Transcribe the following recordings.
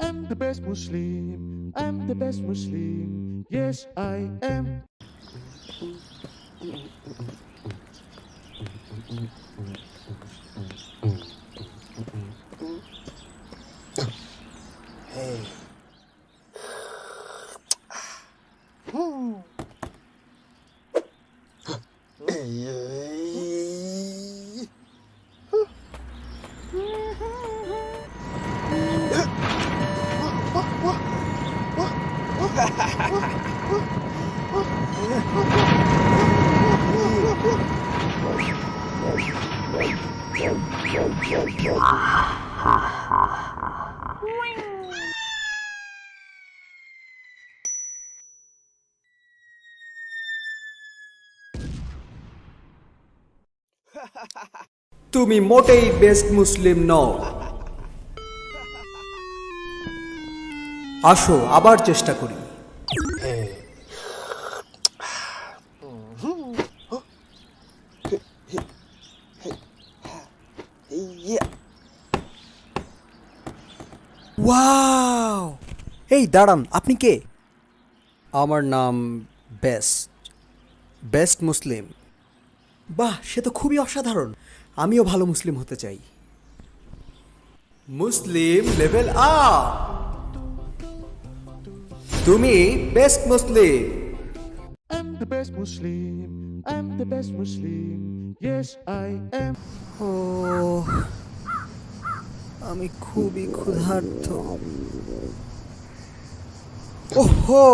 I'm the best Muslim. I'm the best Muslim. Yes, I am. তুমি মোটেই best মুসলিম নও। আসো আবার চেষ্টা করি। ওয়াও! এই দাঁড়ান, আপনি কে? আমার নাম বেস্ট মুসলিম। বাহ, সে তো খুবই অসাধারণ। আমিও ভালো মুসলিম হতে চাই। মুসলিম লেভেল আপ। তুমি best Muslim. I'm the best Muslim. I'm the best Muslim. Yes, I am. ও, আমি খুবই ক্ষুধার্ত। ওহো,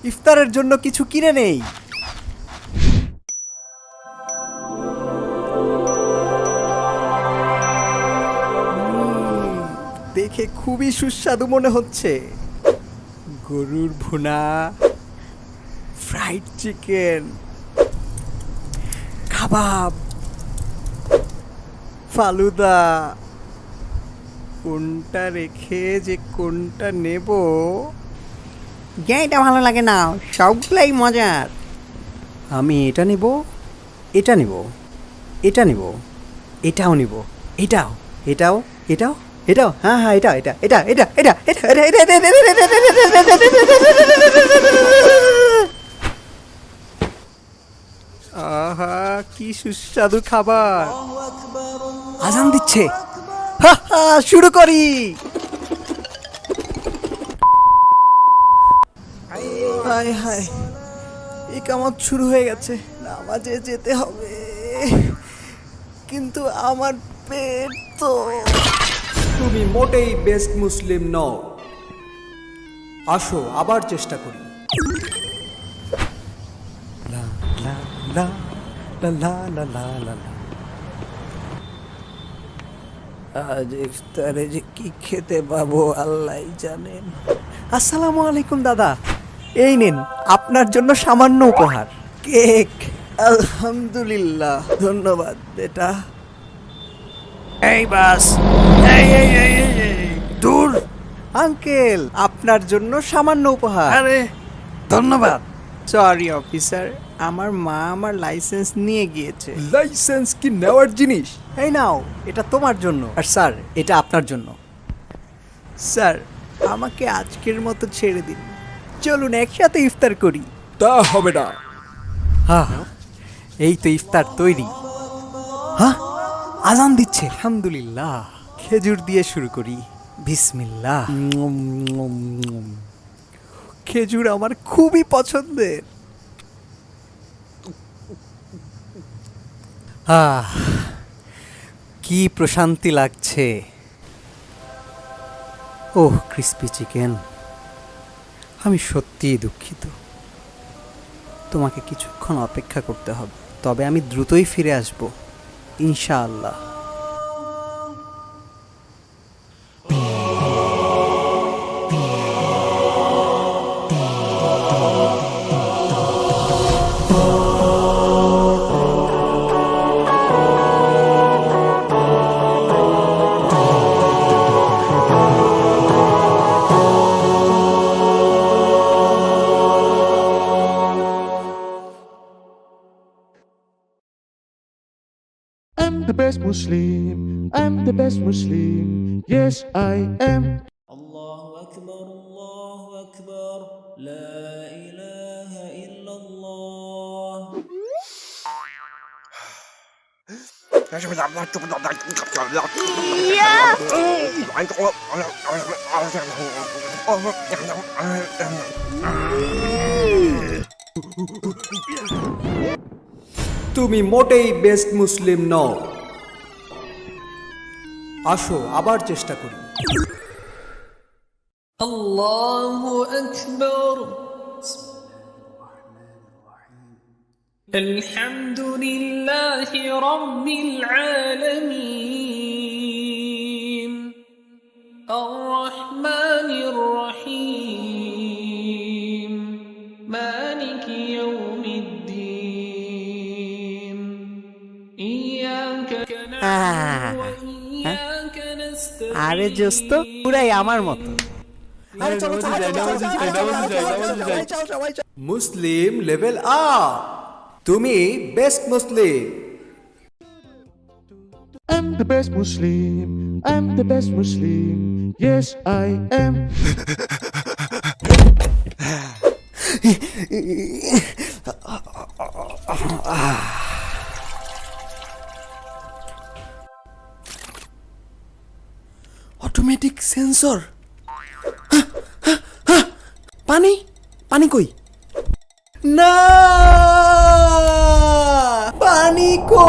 ইফতারের জন্য কিছু কিনে নেই। দেখে খুবই সুস্বাদু মনে হচ্ছে। গরুর ভুনা, ফ্রাইড চিকেন, কাবাব, ফালুদা। কোনটা রেখে যে কোনটা নেব? এটা ভালো লাগে না, সবগুলাই মজার। আমি এটা নেব, এটা নেব, এটা নেব, এটাও নেব, এটাও, এটাও, এটাও, এটাও, হ্যাঁ হ্যাঁ, এটা এটা এটা এটা এটা এটা এটা এটা এটা আহা, কি সুস্বাদু খাবার। আজান দিচ্ছে, হা হা, শুরু করি। হায় হায়, ইকামত শুরু হয়ে গেছে, নামাজে যেতে হবে। কিন্তু আমার পেট তো। তুমি মোটেই বেস্ট মুসলিম নও। আসো আবার চেষ্টা করি। লা লা লা লা লা লা লা লা লা। আজ ইফতারে যে কি খেতে পাবো আল্লাহই জানেন। আসসালামু আলাইকুম দাদা, এই নিন আপনার জন্য সামান্য উপহার, কেক। আলহামদুলিল্লাহ, ধন্যবাদ বেটা। এই বাস, এই এই এই এই, এই দূর। আঙ্কেল, আপনার জন্য সামান্য উপহার। আরে ধন্যবাদ। সরি অফিসার, আমার মা আমার লাইসেন্স নিয়ে গিয়েছে। লাইসেন্স কি নেওয়ার জিনিস? এই নাও, এটা তোমার জন্য। আর স্যার, এটা আপনার জন্য। স্যার, আমাকে আজকের মতো ছেড়ে দিন, চলুন একসাথে ইফতার করি। তা হবে না। হ্যাঁ, এই তো ইফতার তৈরি। হ্যাঁ, আজান দিচ্ছে। আলহামদুলিল্লাহ, খেজুর দিয়ে শুরু করি। বিসমিল্লাহ। খেজুর আমার খুবই পছন্দের। কি প্রশান্তি লাগছে। ওহ, ক্রিস্পি চিকেন। আমি সত্যিই দুঃখিত। তোমাকে কিছুক্ষণ অপেক্ষা করতে হবে, তবে আমি দ্রুতই ফিরে আসব ইনশাআল্লাহ। I'm the best Muslim. I'm the best Muslim. Yes, I am. الله তুমি মোটেই বেস্ট মুসলিম নও। আসো আবার চেষ্টা করি। الله أكبر. الحمد لله رب العالمين الرحمن الرحيم مالك يوم الدين إياك نعبد وإياك نستعين. আরে দোস্ত পুরাই আমার মতো। মুসলিম লেভেল আপ। তুমি best Muslim. I'm the best Muslim. I'm the best Muslim. Yes, I am. Automatic sensor. পানি পানি কই? না, পানি কই?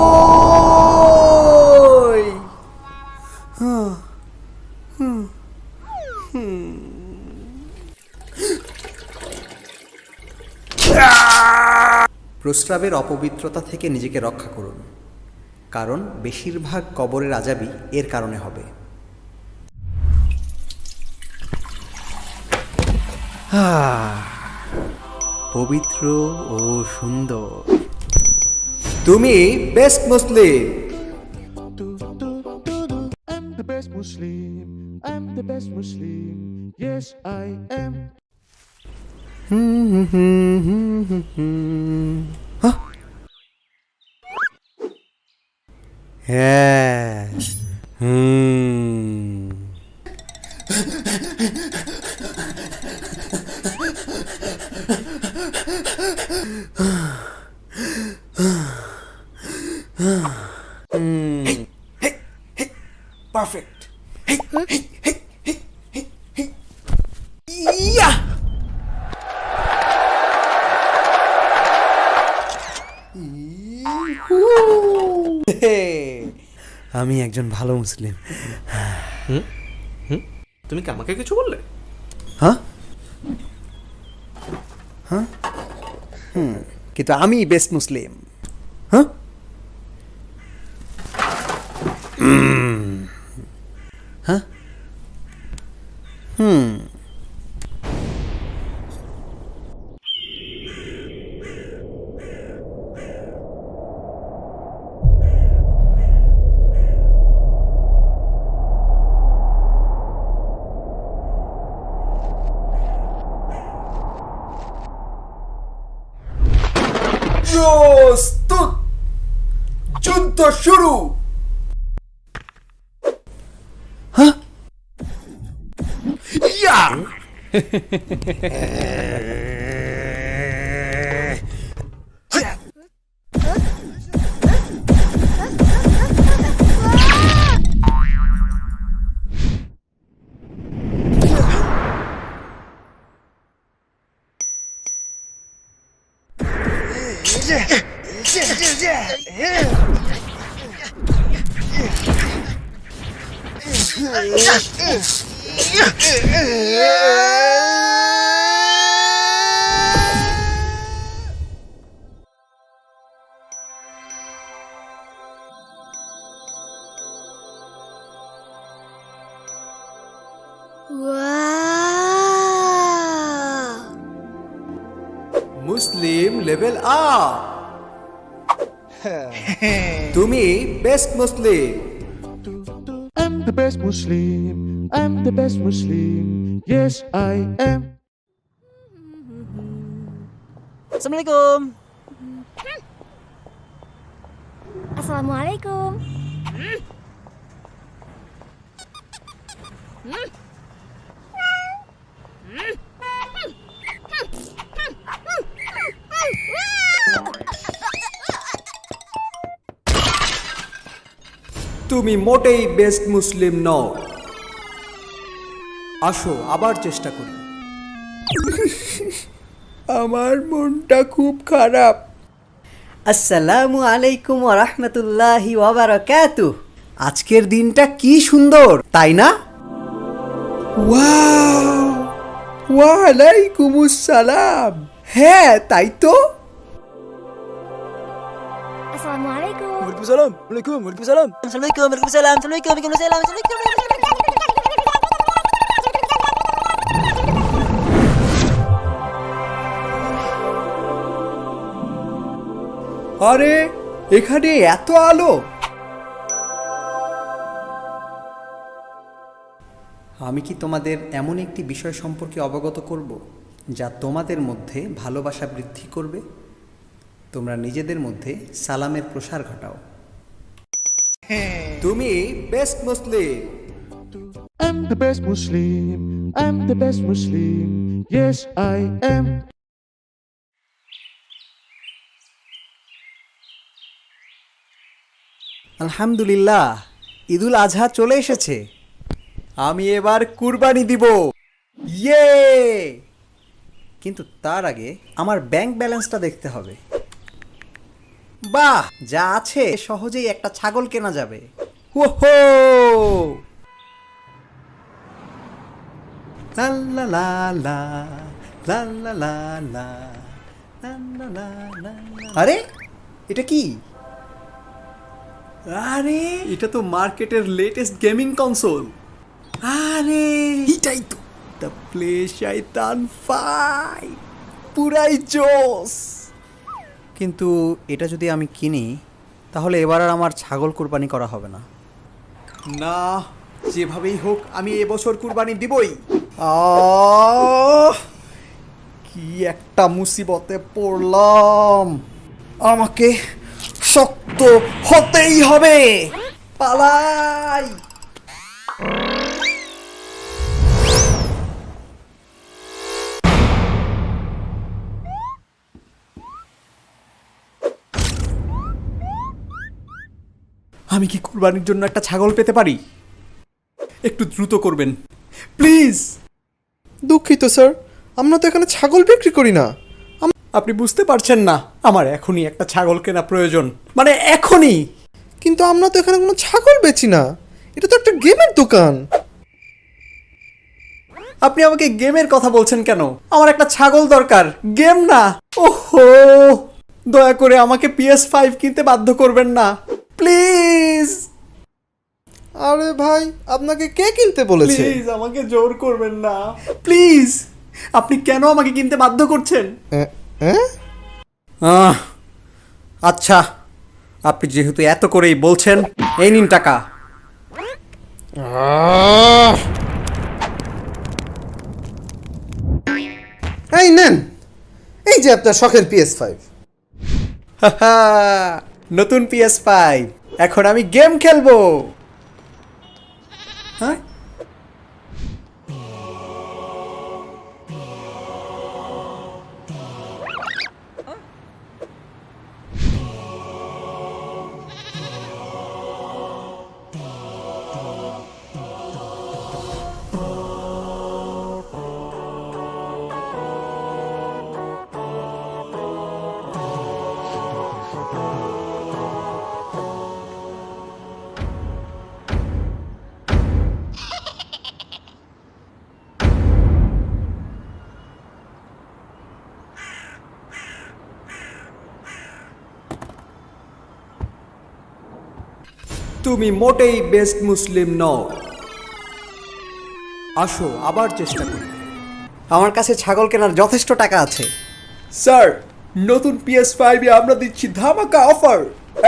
প্রস্রাবের অপবিত্রতা থেকে নিজেকে রক্ষা করুন, কারণ বেশিরভাগ কবরের আযাবই এর কারণে হবে। পবিত্র ও সুন্দর। তুমি best Muslim. I'm the best Muslim. I'm the best Muslim. Yes, I am. হ্যাঁ। পারফেক্ট। আমি একজন ভালো মুসলিম। তুমি কি আমাকে কিছু বললে? হ্যাঁ হ্যাঁ, কিন্তু আমি বেস্ট মুসলিম। হ্যাঁ, হ্যাঁ, প্রস্তুত, যুদ্ধ শুরু। হ্যাঁ, ইয়া। মুসলিম লেভেল আপ। তুমি best Muslim. I'm the best Muslim. I'm the best Muslim. Yes, I am. Assalamualaikum. Assalamualaikum. তুমি মোটেই বেস্ট মুসলিম নও। আসো আবার চেষ্টা করি। আমার মনটা খুব খারাপ। আসসালামু আলাইকুম ওয়া রাহমাতুল্লাহি ওয়া বারাকাতুহু। আজকের দিনটা কি সুন্দর, তাই না? ওয়াও, ওয়া আলাইকুমুস সালাম। হ্যাঁ, তাই তো। Assalamualaikum. ওয়ালাইকুম সালাম। ওয়ালাইকুম সালাম। আরে, এখানে এত আলো। আমি কি তোমাদের এমন একটি বিষয় সম্পর্কে অবগত করব যা তোমাদের মধ্যে ভালোবাসা বৃদ্ধি করবে? তোমরা নিজেদের মধ্যে সালামের প্রসার ঘটাও। তুমি best Muslim. I'm the best Muslim. I'm the best Muslim. Yes, I am. আলহামদুলিল্লাহ, ঈদুল আজহা চলে এসেছে। আমি এবার কুরবানি দিব। ইয়ে! কিন্তু তার আগে আমার ব্যাংক ব্যালেন্সটা দেখতে হবে। বাহ, যা আছে সহজেই একটা ছাগল কেনা যাবে। ওহো! লা লা লা লা, লা লা লা লা, লা লা লা লা। আরে, এটা কি? আরে, এটা তো মার্কেটের লেটেস্ট গেমিং কনসোল। আরে, এটাই তো দ্য প্লে শয়তান 5, পুরাই জোস। কিন্তু এটা যদি আমি কিনি, তাহলে এবার আর আমার ছাগল কুরবানি করা হবে না। না, যেভাবেই হোক আমি এবছর কুরবানি দিবই। কি একটা মুসিবতে পড়লাম। আমাকে শক্ত হতেই হবে। পালাই! আমি কি কুরবানির জন্য একটা ছাগল পেতে পারি? একটু দ্রুত করবেন প্লিজ। দুঃখিত স্যার, আমরা তো এখানে ছাগল বিক্রি করি না। আপনি বুঝতে পারছেন না, আমার এখনই একটা ছাগল কেনা প্রয়োজন, মানে এখনই। কিন্তু আমরা তো এখানে কোনো ছাগল বেচি না, এটা তো একটা গেমের দোকান। আপনি আমাকে গেমের কথা বলছেন কেন? আমার একটা ছাগল দরকার, গেম না। ওহো, দয়া করে আমাকে PS5 কিনতে বাধ্য করবেন না প্লিজ। আরে ভাই, আপনাকে কে কিনতে বলেছে? প্লিজ আমাকে জোর করবেন না প্লিজ। আপনি কেন আমাকে কিনতে বাধ্য করছেন? আচ্ছা, আপনি যেহেতু এত করেই বলছেন, এই নিন টাকা। এই নেন, এই যে আপনার শখের PS5। নতুন PS5, এখন আমি গেম খেলবো। হ্যাঁ, তুমি মোটেই বেস্ট মুসলিম নও। আসো আবার চেষ্টা করি। আমার কাছে ছাগল কেনার যথেষ্ট টাকা আছে। স্যার, নতুন PS5 এ আমরা দিচ্ছি ধামাকা অফার,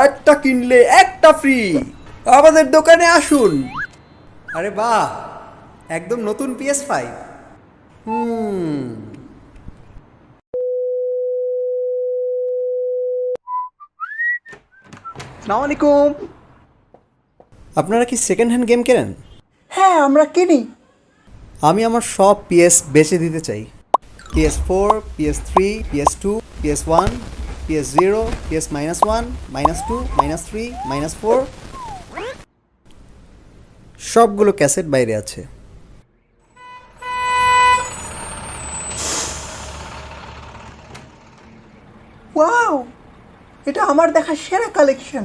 একটা কিনলে একটা ফ্রি। আমাদের দোকানে আসুন। আরে বাহ, একদম নতুন PS5। আসসালামু আলাইকুম। আপনারা কি সেকেন্ড হ্যান্ড গেম কেনেন? হ্যাঁ, আমরা কিনি। আমি আমার সব PS বেচে দিতে চাই। PS4, PS3, PS2, PS1, PS0, PS-1, -2, -3, -4। সবগুলো ক্যাসেট বাইরে আছে। ওয়াও, এটা আমার দেখা সেরা কালেকশন।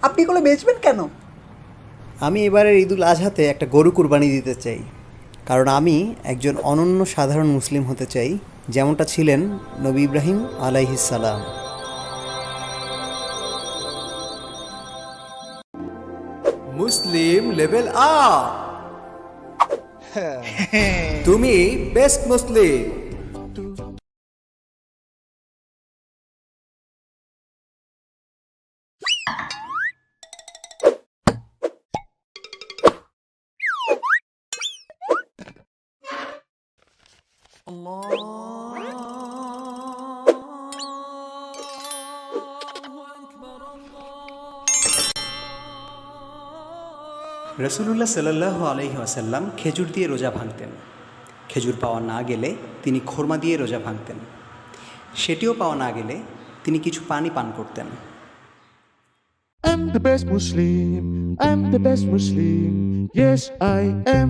আপনি এগুলো বেচবেন কেন? আমি এবারের ঈদুল আজহাতে একটা গরু কুরবানি দিতে চাই, কারণ আমি একজন অনন্য সাধারণ মুসলিম হতে চাই, যেমনটা ছিলেন নবী ইব্রাহিম আলাইহিস সালাম। মুসলিম লেভেল আপ। তুমি বেস্ট মুসলিম। রসুলুল্লাহ সাল্লাল্লাহু আলাইহি ওয়াসাল্লাম খেজুর দিয়ে রোজা ভাঙতেন। খেজুর পাওয়া না গেলে তিনি খোরমা দিয়ে রোজা ভাঙতেন। সেটিও পাওয়া না গেলে তিনি কিছু পানি পান করতেন। I'm the best Muslim. I'm the best Muslim. Yes, I am.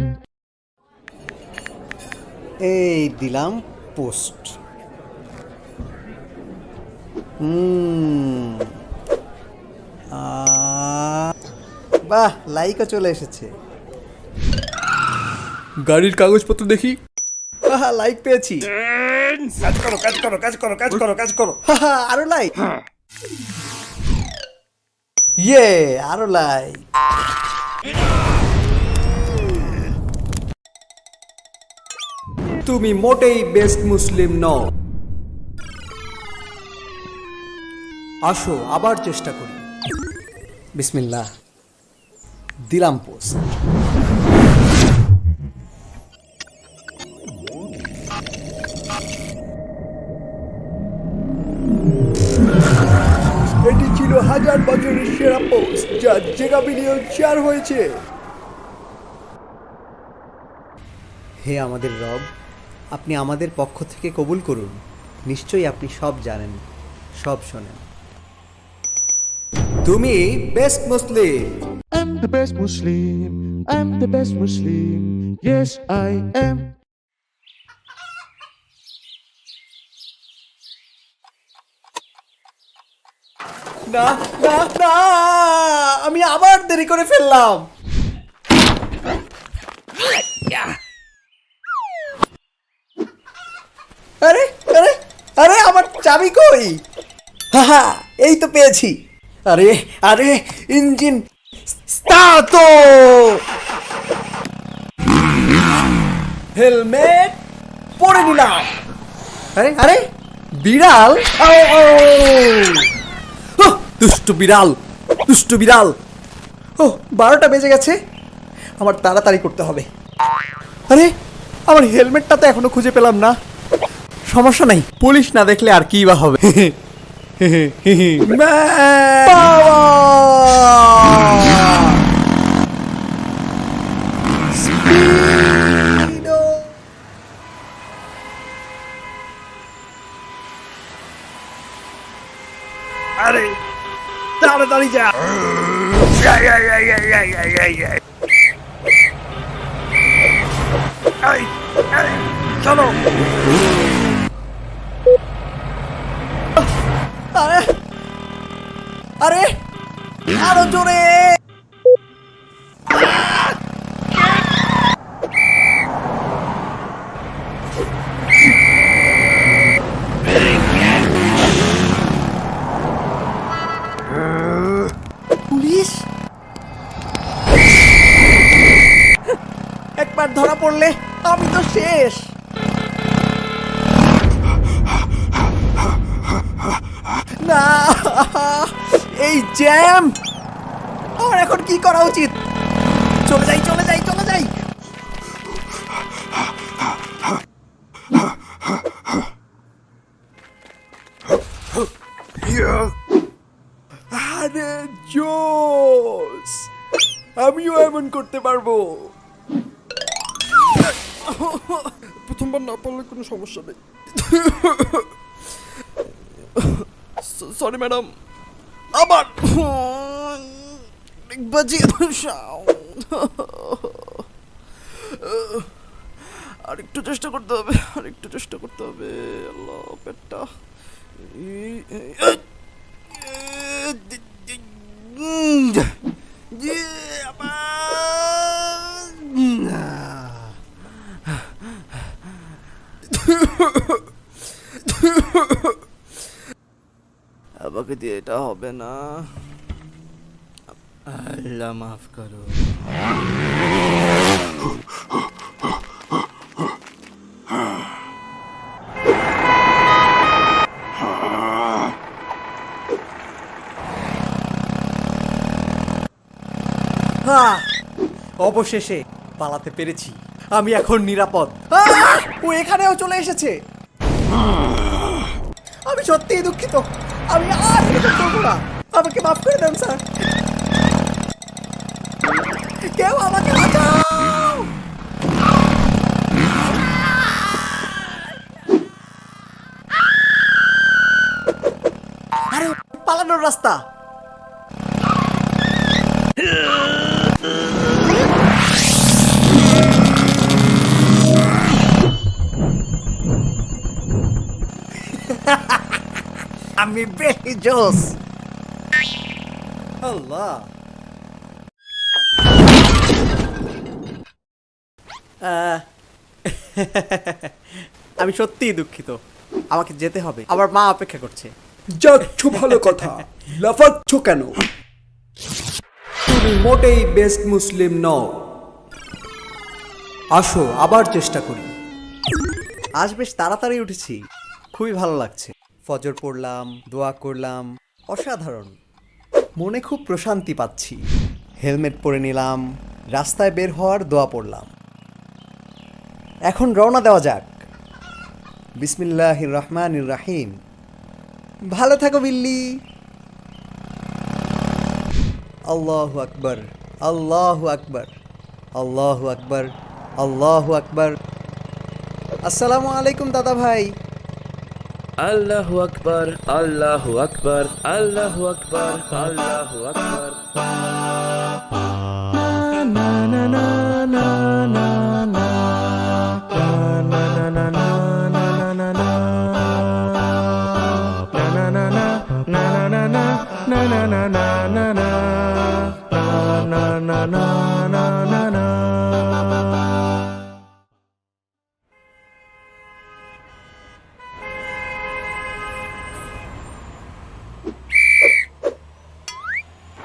এই দিলাম পোস্ট। বাহ, লাইকও চলে এসেছে। গাড়ির কাগজপত্র দেখি। লাইক পেয়েছি। কাজ করো। আরো লাইক। ইয়ে, আরো লাইক। তুমি মোটেই বেস্ট মুসলিম নও। আসো আবার চেষ্টা করি। বিসমিল্লাহ, দিলাম পোস্ট। এটি ছিল 1000 বছরের সেরা পোস্ট, যা জেগা বিলিয়ন শেয়ার হয়েছে। হে আমাদের রব, আপনি আমাদের পক্ষ থেকে কবুল করুন। নিশ্চয়ই আপনি সব জানেন, সব শোনেন। তুমি best Muslim. I'm the best Muslim. I'm the best Muslim. Yes, I am. না না না, আমি আবার দেরি করে ফেললাম। আরে আরে আরে, আমার চাবি কই? হা, এই তো পেয়েছি। আরে আরে, ইঞ্জিন স্টার্ট। হেলমেট পরে নিলাম। আরে আরে, বিড়াল! আও, আও! দুষ্টু বিড়াল, দুষ্টু বিড়াল। ও, 12টা বেজে গেছে, আমার তাড়াতাড়ি করতে হবে। আরে, আমার হেলমেটটা তো এখনো খুঁজে পেলাম না। সমস্যা নাই, পুলিশ না দেখলে আর কি বা হবে। আরে তাড়াতাড়ি যা। চলো। আরে আরে, আরো জোরে। পুলিশ একবার ধরা পড়লে আমি তো শেষ। না, এই জ্যাম! আমার এখন কি করা উচিত? চলে যাই চলে যাই চলে যাই। আরে জোস, আমিও এমন করতে পারবো। প্রথমবার না পারলে কোনো সমস্যা নেই। সরি ম্যাডাম, আবার বাজিয়ে আরেকটু চেষ্টা করতে হবে, আরেকটু চেষ্টা করতে হবে। আল্লাহ, পেটটা আমাকে দিয়ে এটা হবে না। আল্লাহ মাফ করো। অবশেষে পালাতে পেরেছি, আমি এখন নিরাপদ। ও এখানেও চলে এসেছে। আমি সত্যিই দুঃখিত, আমি আর এটা করবো না। আমাকে মাফ করে দেন স্যার, কেউ আমাকে বাঁচাও। আরে পালানোর রাস্তা। আমি বেশি জোস। আল্লাহ, আমি সত্যিই দুঃখিত, আমাকে যেতে হবে, আমার মা অপেক্ষা করছে। যাচ্ছ ভালো কথা, লাফাচ্ছ কেন? তুমি মোটেই বেস্ট মুসলিম নও। আসো আবার চেষ্টা করি। আজ বেশ তাড়াতাড়ি উঠেছি, খুবই ভালো লাগছে। ফজর পড়লাম, দোয়া করলাম, অসাধারণ। মনে খুব প্রশান্তি পাচ্ছি। হেলমেট পরে নিলাম, রাস্তায় বের হওয়ার দোয়া পড়লাম। এখন রওনা দেওয়া যাক। বিসমিল্লাহির রহমানির রাহিম। ভালো থাকো বিল্লি। আল্লাহু আকবার, আল্লাহু আকবার, আল্লাহু আকবার, আল্লাহু আকবার। আসসালামু আলাইকুম দাদা ভাই। আল্লাহু আকবার, আল্লাহু আকবার, আল্লাহু আকবার, আল্লাহু আকবার।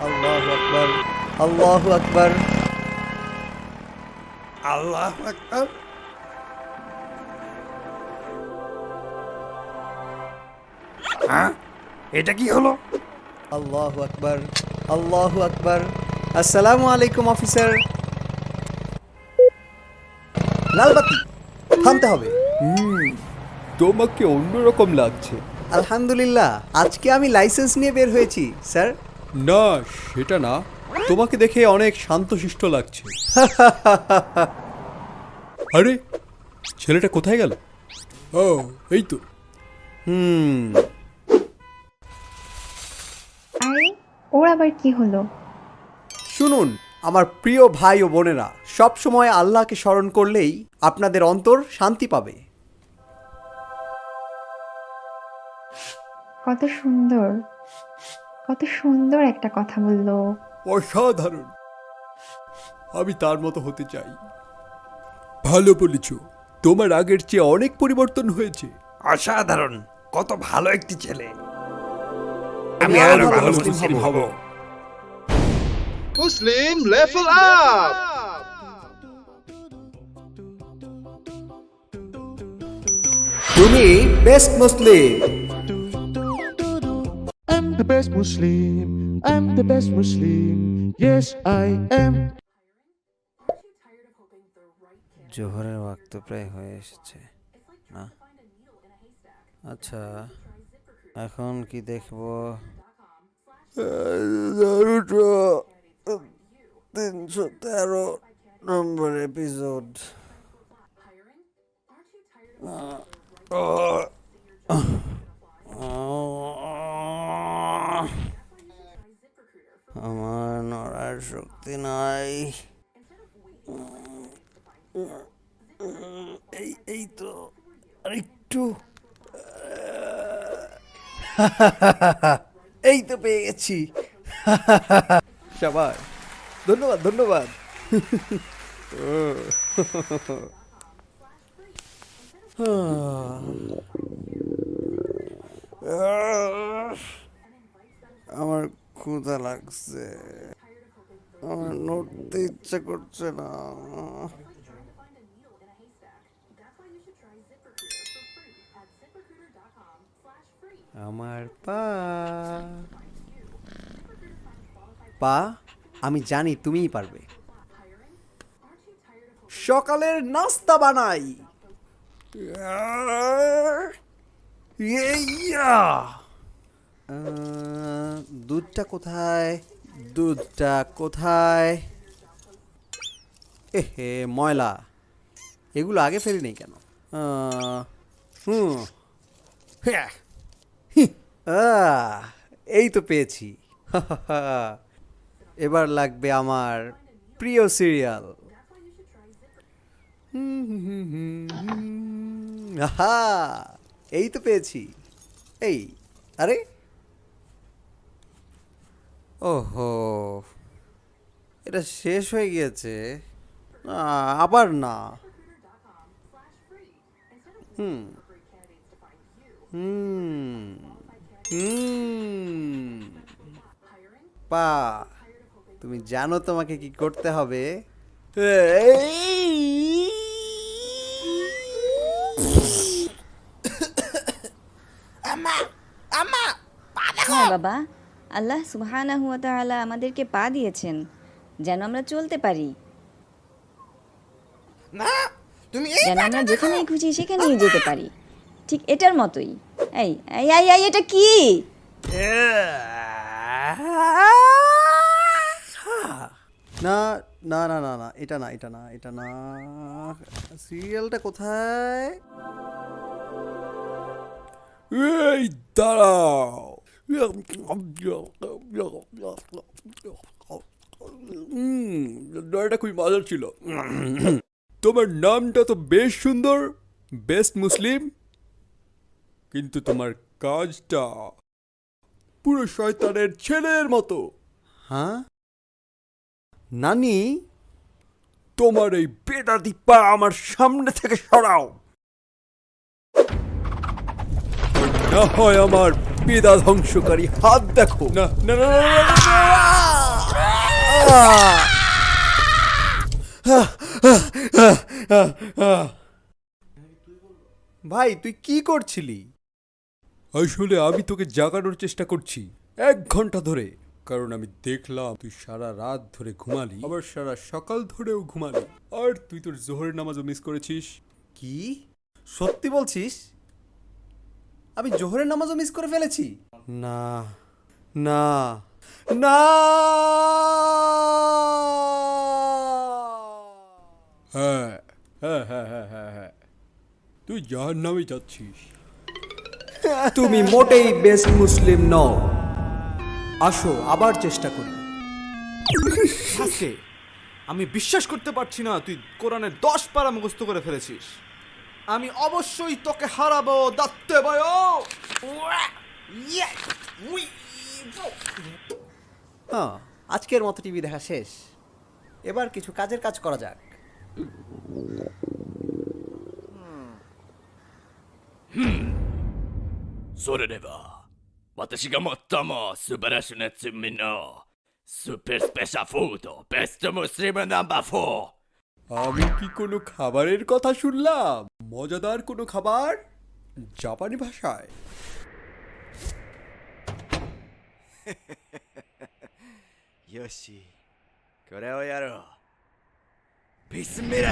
আল্লাহু আকবার, আল্লাহু আকবার, আল্লাহু আকবার। এটা কি হলো? আল্লাহু আকবার, আল্লাহু আকবার। আসসালামু আলাইকুম অফিসার। লালবাতি, থামতে হবে। তোমাকে অন্যরকম লাগছে। আলহামদুলিল্লাহ, আজকে আমি লাইসেন্স নিয়ে বের হয়েছি স্যার। না, সেটা না, তোমাকে দেখে অনেক শান্তশিষ্ট লাগছে। আরে, ছেলেটা কোথায় গেল? ও, এই তো। আরে ওর আবার কি হলো? শুনুন আমার প্রিয় ভাই ও বোনেরা, সব সময় আল্লাহকে স্মরণ করলেই আপনাদের অন্তর শান্তি পাবে। কত সুন্দর, কত সুন্দর একটা কথা বললো। অসাধারণ, আমি তার মতো হতে চাই। ভালো বলেছ, তোমার আগের চেয়ে অনেক পরিবর্তন হয়েছে। অসাধারণ, কত ভালো একটি ছেলে। আমি আরো ভালো মুসলিম হব। Muslim level up! তুমি best Muslim. I'm the best Muslim. I'm the best Muslim. Yes, I am. জোহরের ওয়াক্ত প্রায় হয়ে এসেছে না? আচ্ছা, এখন কি দেখবো? 313 নম্বর এপিসোড। আমার নড়ার শক্তি নাই। এই তো আরেকটু এই তো পেয়ে গেছি সবাই ধন্যবাদ ধন্যবাদ আমার ক্ষুধা লাগছে আমার নড়তে ইচ্ছা করছে না আমার পা পা আমি জানি তুমিই পারবে সকালের নাস্তা বানাই দুধটা কোথায় দুধটা কোথায় এহে ময়লা এগুলো আগে ফেলি নেই কেন এই তো পেয়েছি এবার লাগবে আমার প্রিয় সিরিয়াল আহা এই তো পেয়েছি এই আরে ওহো এটা শেষ হয়ে গিয়েছে আবার না হুম হুম হুম পা তুমি জানো তোমাকে কি করতে হবে হ্যাঁ বাবা, আল্লাহ সুবহানাহু ওয়া তাআলা আমাদেরকে পা দিয়েছেন যেন আমরা চলতে পারি, যেন আমরা যেখানেই খুশি সেখানেই যেতে পারি, ঠিক এটার মতোই। এই এই এই এই, এটা কি? না না না না না এটা না এটা না এটা না সিরিয়ালটা কোথায় এই দাঁড়াও এটা খুবই মজার ছিল তোমার নামটা তো বেশ সুন্দর বেস্ট মুসলিম কিন্তু তোমার কাজটা পুরো শয়তানের ছেলের মতো হ্যাঁ নানি তোমার এই বেদাতি পা আমার সামনে থেকে সরাও না হয় আমার বেদা ধ্বংসকারী হাত দেখো না না না না, না, না। ভাই তুই কি করছিলি আসলে আমি তোকে জাগানোর চেষ্টা করছি 1 ঘন্টা ধরে কারণ আমি দেখলাম তুই সারা রাত ধরে ঘুমালি আবার সারা সকাল ধরেও ঘুমালি আর তুই তোর জোহরের নামাজও মিস করেছিস কি সত্যি বলছিস আমি জোহরের নামাজও মিস করে ফেলেছি না না না হ্যাঁ হ্যাঁ হ্যাঁ হ্যাঁ হ্যাঁ হ্যাঁ তুই জাহান্নামে যাচ্ছিস তুমি মোটেই বেস্ট মুসলিম নও আসো আবার চেষ্টা করি আজকে আমি বিশ্বাস করতে পারছি না তুই কোরআনের 10 পারা মুখস্থ করে ফেলেছিস আমি অবশ্যই তোকে হারাবো দত্তে বয় হ্যাঁ আজকের মতো টিভি দেখা শেষ এবার কিছু কাজের কাজ করা যাক Sorerewa. Watashi ga mottamo subarashu na tsumi no Super Special Food Best Muslim Number 4 আমি কি কোনো খাবারের কথা শুনলাম মজাদার কোনো খাবার জাপানি ভাষায় Yoshi, これをやろう。ビスミラ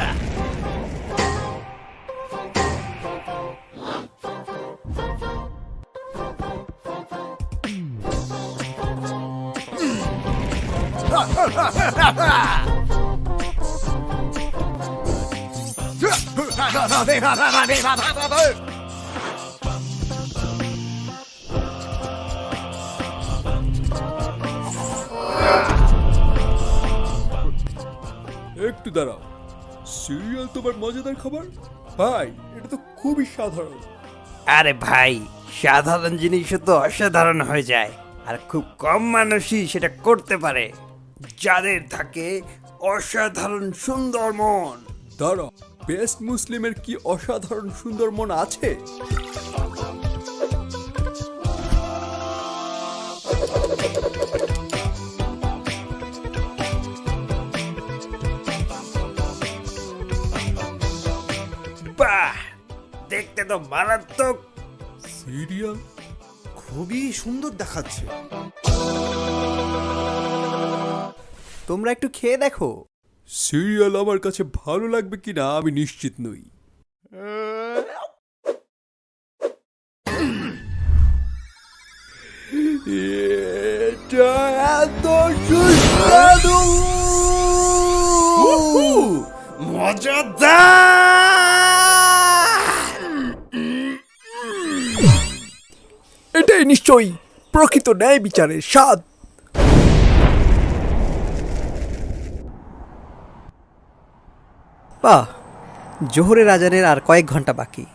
একটু দাঁড়াও সিরিয়াল তোমার মজাদার খাবার ভাই এটা তো খুবই সাধারণ। আরে ভাই, সাধারণ জিনিসও তো অসাধারণ হয়ে যায়, আর খুব কম মানুষই সেটা করতে পারে, যাদের থাকে অসাধারণ সুন্দর মন। দাঁড়া, বেস্ট মুসলিমের কি অসাধারণ সুন্দর মন আছে? বাহ, দেখতে তো মারাত্মক। সিরিয়াল খুবই সুন্দর দেখাচ্ছে। তোমরা একটু খেয়ে দেখো। সিরিয়াল আমার কাছে ভালো লাগবে কিনা আমি নিশ্চিত নই। এটা এত সুস্বাদু! এটাই নিশ্চয়ই প্রকৃত ন্যায় বিচারের স্বাদ। বাহ, জোহরের আজানের আর কয়েক ঘন্টা বাকি,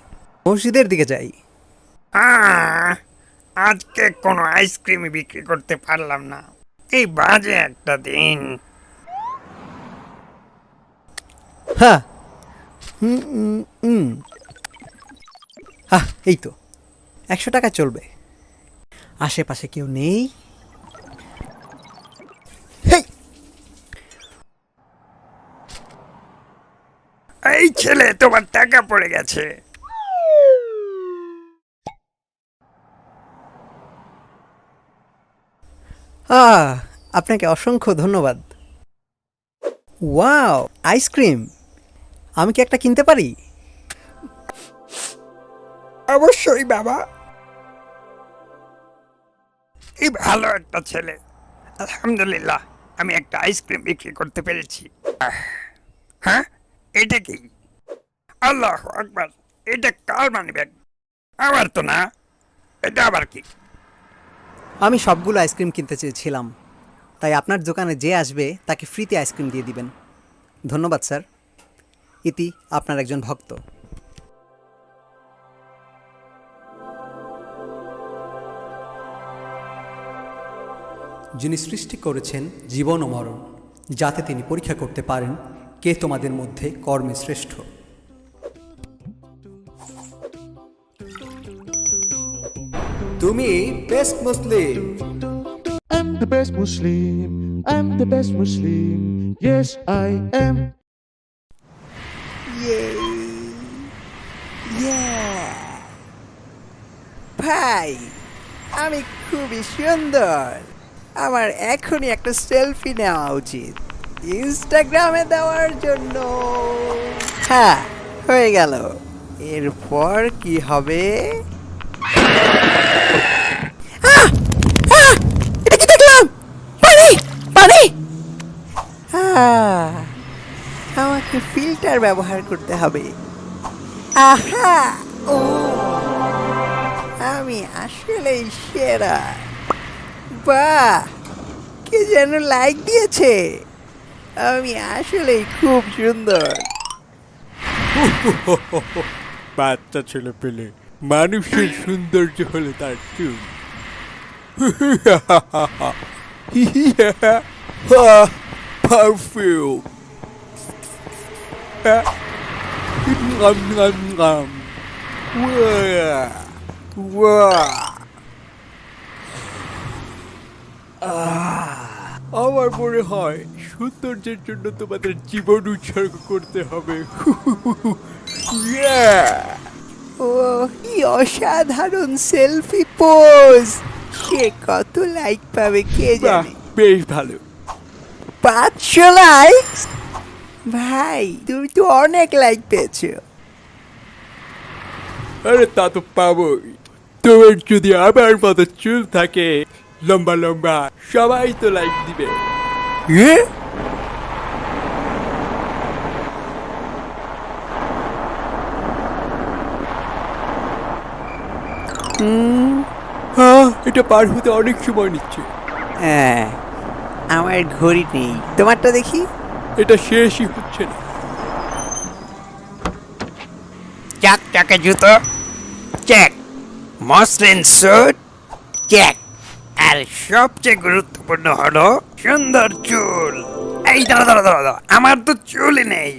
মসজিদের দিকে যাই। আজকে কোনো আইসক্রিমই বিক্রি করতে পারলাম না, এই বাজে একটা দিন। হ্যাঁ, এই তো 100 টাকা চলবে। আশেপাশে কেউ নেই। হেই, এই ছেলে, তোমার টাকা পড়ে গেছে। আপনাকে অসংখ্য ধন্যবাদ। Wow, ice cream! আমি কি একটা কিনতে পারি? অবশ্যই বাবা, এই ভালো একটা ছেলে। আলহামদুলিল্লাহ, আমি একটা আইসক্রিম বিক্রি করতে পেরেছি। হ্যাঁ, এটা কি? আল্লাহু আকবার, এটা কার মানিব্যাগ? আমার তো না, এটা আবার কি? আমি সবগুলো আইসক্রিম কিনতে চেয়েছিলাম, তাই আপনার দোকানে যে আসবে তাকে ফ্রিতে আইসক্রিম দিয়ে দিবেন। ধন্যবাদ স্যার। ইতি আপনার একজন ভক্ত। যিনি সৃষ্টি করেছেন জীবন ও মরণ, যাতে তিনি পরীক্ষা করতে পারেন কে তোমাদের মধ্যে কর্মে শ্রেষ্ঠ। তুমি best Muslim. I'm the best Muslim. I'm the best Muslim. Yes, I am. ভাই, আমি খুবই সুন্দর। আমার এখনই একটা সেলফি নেওয়া উচিত, ইনস্টাগ্রামে দেওয়ার জন্য। হ্যাঁ, হয়ে গেল। এরপর কি হবে? এটা কি দেখলাম? পানি! পানি! আমাকে ফিল্টার ব্যবহার করতে হবে। আহা! ও, আমি আসলেই সেরা। বাহ, কে যেন লাইক দিয়েছে। আমি আসলেই খুব সুন্দর। বাচ্চা ছেলে পেলে, মানুষের সৌন্দর্য হলে তার চুল। পারফিউম। আমার মনে হয় সৌন্দর্যের জন্য তোমাদের জীবন উৎসর্গ করতে হবে। ও, কি অসাধারণ সেলফি পোজ! সে কত লাইক পাবে কে জানে। বেশ ভালো। 500 লাইক! ভাই, তুমি তো অনেক লাইক পেয়েছো। আরে তা তো পাবোই। তোমার যদি আমার মতো চুল থাকে লম্বা লম্বা, সবাই তো লাইক দিবে। হ্যাঁ, এটা পার হতে অনেক সময় নিচ্ছে। হ্যাঁ, আমার ঘড়ি নেই, তোমারটা দেখি। এটা শেষই হচ্ছে না। চকচকে জুতো চেক, মসলিন স্যুট চেক, আর সবচেয়ে গুরুত্বপূর্ণ হলো সুন্দর চুল। এই দাঁড়া দাঁড়া দাঁড়া দাঁড়া, আমার তো চুলই নেই।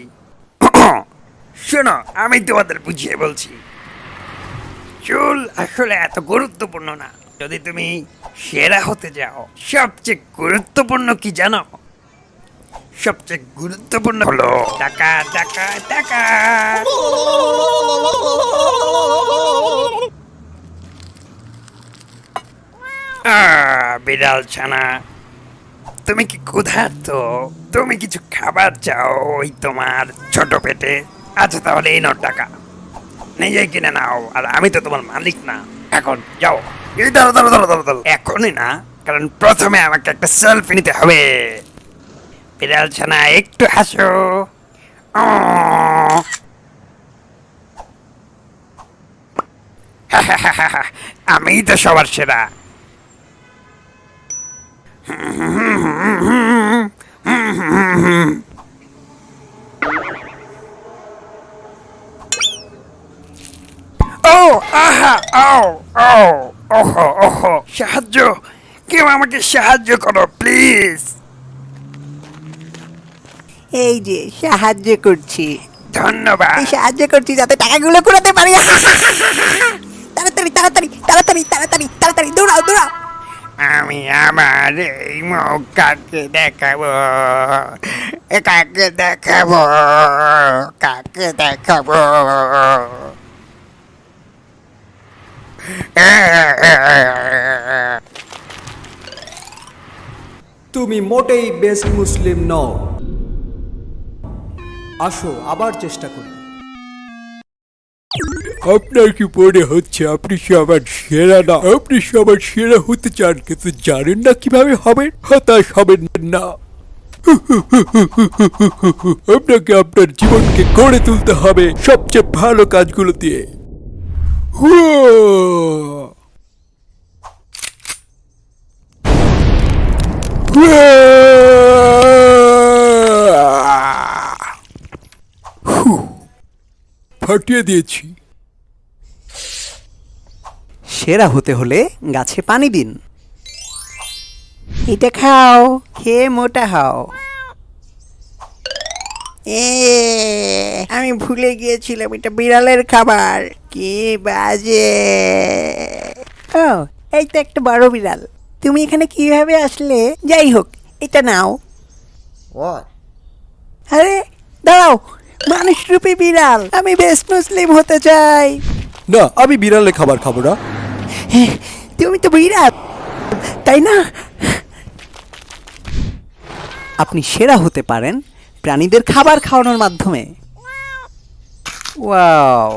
শোনো, আমি তোমাদের বুঝিয়ে বলছি, চুল আসলে এত গুরুত্বপূর্ণ না। যদি তুমি সেরা হতে যাও, সবচেয়ে গুরুত্বপূর্ণ কি জানো? সবচেয়ে গুরুত্বপূর্ণ হলো টাকা টাকা টাকা। বিড়াল ছানা, তুমি কি ক্ষুধার্ত? তুমি কিছু খাবার চাও ওই তোমার ছোট পেটে? আচ্ছা, তাহলে এই নাও টাকা, নিজেই কিনে নাও। আর আমি তো তোমার মালিক না। এখন যাও। এই দাঁড়ো দাঁড়ো দাঁড়ো দাঁড়ো দাঁড়ো, এখনই না, কারণ প্রথমে আমাকে একটা সেলফি নিতে হবে। বিড়াল ছানা, একটু হাসো। আমি তো সবার সেরা। ও আহা, ও ও ওহো ওহো, সাহায্য, কেউ আমাকে সাহায্য করো প্লিজ। এই যে সাহায্য করছি, ধন্যবাদ। এই সাহায্য করছি যাতে টাকাগুলো কুড়াতে পারি। তাড়াতাড়ি তাড়াতাড়ি তাড়াতাড়ি তাড়াতাড়ি তাড়াতাড়ি দৌড়াও দৌড়াও। আমি আমার এই মুখ কাকে দেখাবো? কাকে দেখাবো? কাকে দেখাবো? তুমি মোটেই বেস্ট মুসলিম নও। আসো আবার চেষ্টা করি। আপনার কি মনে হচ্ছে আপনি সবার সেরা না? আপনি সবার সেরা হতে চান, কিন্তু জানেন না কিভাবে হবেন। হতাশ হবেন না। আপনাকে আপনার জীবনকে গড়ে তুলতে হবে সবচেয়ে ভালো কাজগুলো দিয়ে। ফাটিয়ে দিয়েছি। সেরা হতে হলে গাছে পানি দিন। এটা খাও, খেয়ে মোটা হও। আমি ভুলে গিয়েছিলাম এটা বিড়ালের খাবার। কি বাজে! ও, এই তো একটা বড় বিড়াল। তুমি এখানে কিভাবে আসলে? যাই হোক, এটা নাও। আরে দাঁড়াও, মানুষ রূপী বিড়াল, আমি বেস্ট মুসলিম হতে চাই। না, আমি বিড়ালের খাবার খাবো না। তুমি তো বিড়াল, তাই না? আপনি সেরা হতে পারেন প্রাণীদের খাবার খাওয়ানোর মাধ্যমে। ওয়াও!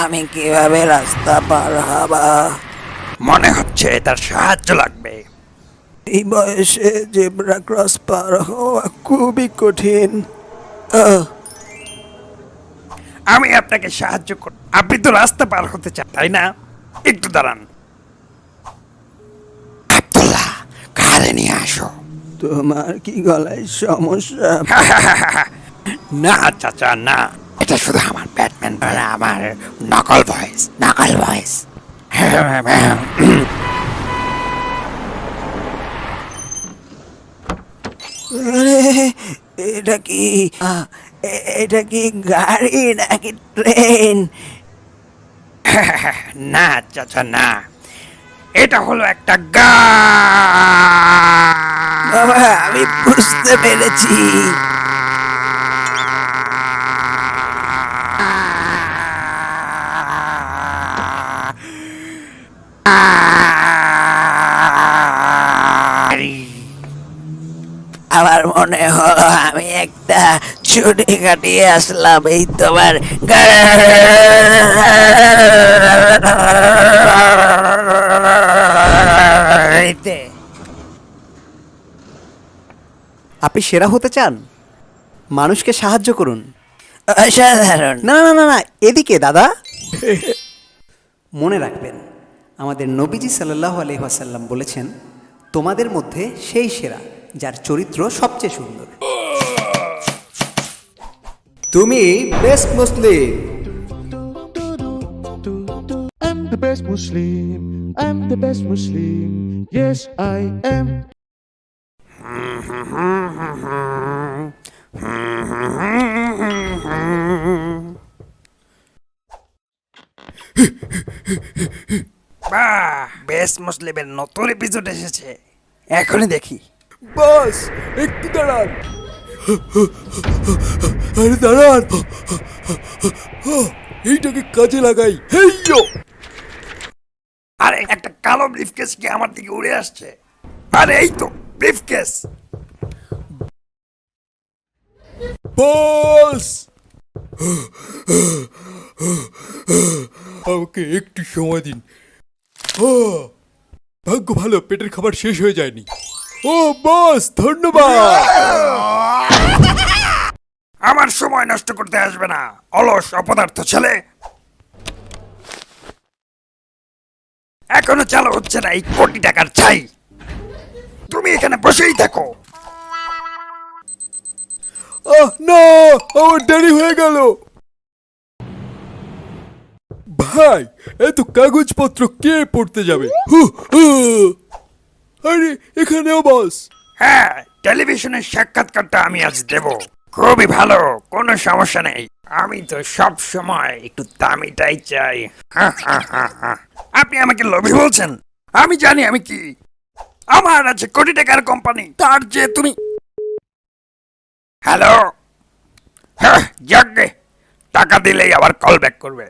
আমি কিভাবে রাস্তা পার হব? মনে হচ্ছে তার সাহায্য লাগবে। এই বয়সে জেব্রা ক্রস পার হওয়া খুবই কঠিন। আমি আপনাকে সাহায্য করব। আপনি তো রাস্তা পার হতে চান, তাই না? একটু দাঁড়ান। আব্দুল্লাহ, কারে নিয়ে আসো। তোমার কি গলায় সমস্যা? না চাচা, না, এটা শুধু আমার ব্যাটম্যান, আমার নকল ভয়েস, নকল ভয়েস। এটা কি এটা কি গাড়ি নাকি ট্রেন? না চাচা, না, এটা হলো একটা গান। বাবা, আমি বুঝতে পেরেছি। আমার মনে হলো আমি একটা ছুটি কাটিয়ে আসলাম এই তোমার গাড়িতে। আপনি সেরা হতে চান? মানুষকে সাহায্য করুন। অসাধারণ। না না না না, এদিকে দাদা। মনে রাখবেন, আমাদের নবীজি সাল্লাল্লাহু আলাইহি ওয়াসাল্লাম বলেছেন, তোমাদের মধ্যে সেই সেরা যার চরিত্র সবচেয়ে সুন্দর। তুমি best Muslim. I'm the best Muslim. I'm the best Muslim. Yes, I am. বাহ, বেস্ট মুসলিমের নতুন এপিসোড এসেছে, এখনই দেখি। বস একটু দাঁড়ান। আরে দাঁড়ান, এইটাকে কাজে লাগাই। হেইয়ো, আরে একটা কালো ব্রিফকেস কি আমার দিকে উড়ে আসছে। আরে এই তো ব্রিফকেস। বস আমাকে একটু সময় দিন। ভাগ্য ভালো পেটের খাবার শেষ হয়ে যায়নি। ও বস, ধন্যবাদ। আমার সময় নষ্ট করতে আসবে না, অলস অপদার্থ ছেলে। এখনো চালু হচ্ছে না এই কোটি টাকার ছাই। তুমি এখানে বসেই থাকো। না, আমার দেরি হয়ে গেল। ভাই, এত কাগজপত্র কে পড়তে যাবে? আরে এখানেও বস। হ্যাঁ, টেলিভিশনের সাক্ষাৎকারটা আমি আজ দেব। খুবই ভালো, কোনো সমস্যা নেই। আমি তো সব সময় একটু দামিটাই চাই। আপনি আমাকে লোভী বলছেন? আমি জানি আমি কি। আমার আছে কোটি টাকার কোম্পানি, তার যে তুমি। হ্যালো, হ্যাঁ যাকে টাকা দিলেই আবার কল ব্যাক করবে।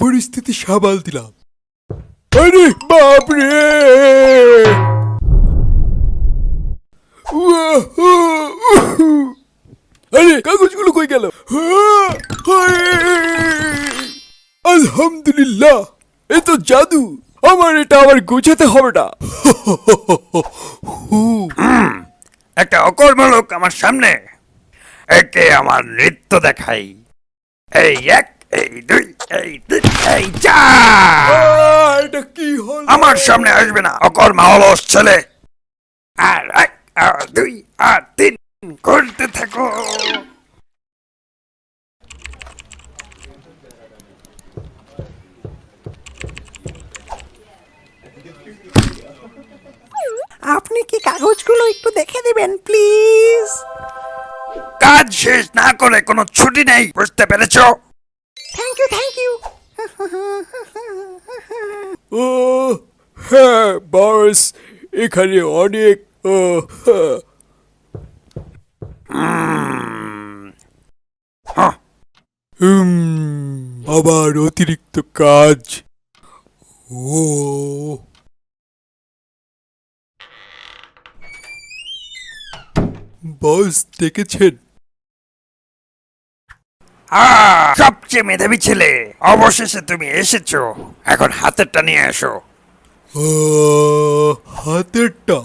পরিস্থিতি সামাল দিলাম। আরে বাপরে, আরে কাগজগুলো কই গেল? আলহামদুলিল্লাহ, এ তো জাদু। আমার এটা আবার গোছাতে হবে না। একটা অকর্ম লোক আমার সামনে, একে আমার নৃত্য দেখাই। এই এক, এই দুই, এই তিন, এই চার। এটা কি হলো? আমার সামনে আসবে না অকর্মা অলস ছেলে। আর এক, আর দুই, আর তিন করতে থাকো। আপনি কি কাগজগুলো একটু দেখে দিবেন প্লিজ? কাজ শেষ না করে কোনো ছুটি নেই, বুঝতে পেরেছো? Thank you, thank you. ও হ্যাঁ বস, এখানে অনেক আবার অতিরিক্ত কাজ। ও বস দেখেছেন? সবচেয়ে মেধাবী ছেলে, অবশেষে তুমি এসেছো। এখন হাতেরটা নিয়ে এসো। হাতেরটা,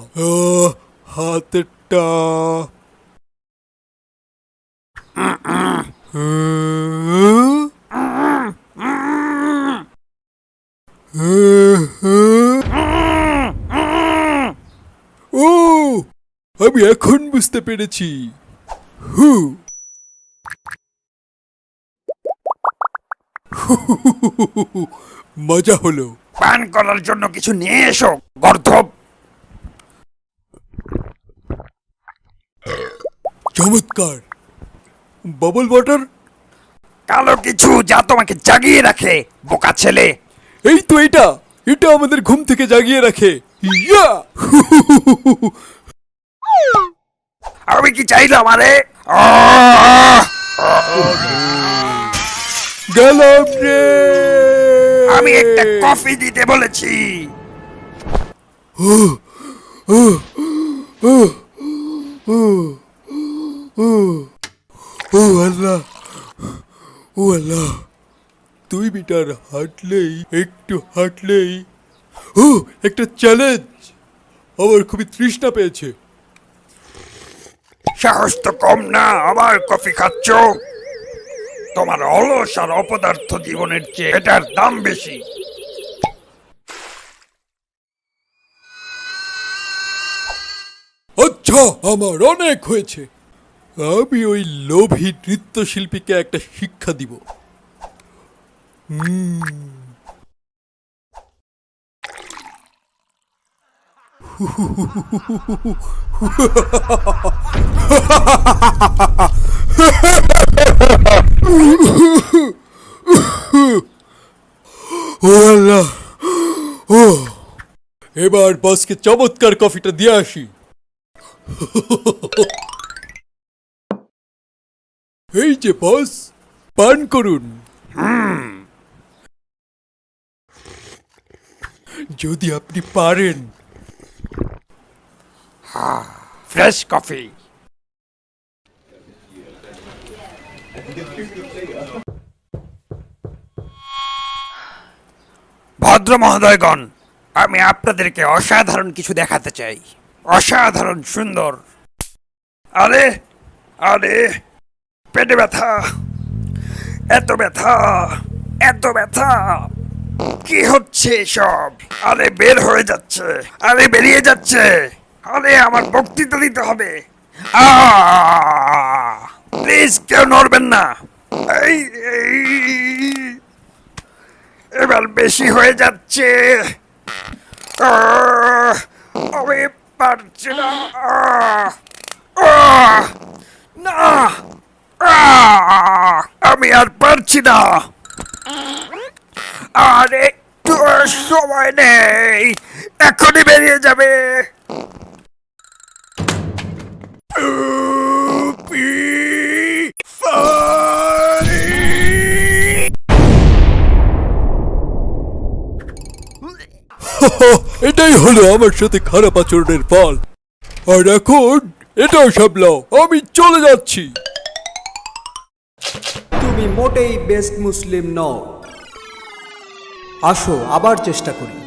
হাতেরটা। ও, আমি এখন বুঝতে পেরেছি। মজা হলো। পান করার জন্য কিছু নিয়ে এসো, গর্ধব। চমৎকার। Bubble water? কালো কিছু যা তোমাকে জাগিয়ে রাখে, বোকা ছেলে। এই তো এটা, এটা আমাদের ঘুম থেকে জাগিয়ে রাখে। ইয়া! আমি কি চাইলাম? আরে গেলাম রে। আমি একটা কফি দিতে বলেছি। ও আল্লাহ, ও আল্লাহ, 2 মিটার হাঁটলেই, একটু হাঁটলেই। ও, একটা চ্যালেঞ্জ। আমার খুবই তৃষ্ণা পেয়েছে। সাহস তো কম না, আবার কফি খাচ্ছ। তোমার অলস আর অপদার্থ জীবনের চেয়ে এটার দাম বেশি। যা, আমার অনেক হয়েছে। আমি ওই লোভী নৃত্যশিল্পীকে একটা শিক্ষা দিব। ও আল্লাহ, ও এবার বসকে চমৎকার কফিটা দিয়ে আসি। এই যে বস, পান করুন। যদি আপনি পারেন। Fresh coffee. ভদ্র মহোদয়গণ, আমি আপনাদেরকে অসাধারণ কিছু দেখাতে চাই। অসাধারণ সুন্দর। আরে আরে, পেটে ব্যথা, এত ব্যথা, এত ব্যথা, কি হচ্ছে সব? আরে বের হয়ে যাচ্ছে, আরে বেরিয়ে যাচ্ছে, আরে আমার বক্তৃতা দিতে হবে। প্লিজ কেউ নড়বেন না। এই এবার বেশি হয়ে যাচ্ছে। আমি পারছি না। না, আমি আর পারছি না। আর একটু সময় নেই, এখনই বেরিয়ে যাবে। এটাই হলো আমার সাথে খারাপ আচরণের ফল। আর এখন এটাও সামলাও, আমি চলে যাচ্ছি। তুমি মোটেই বেস্ট মুসলিম নও। আসো আবার চেষ্টা করি।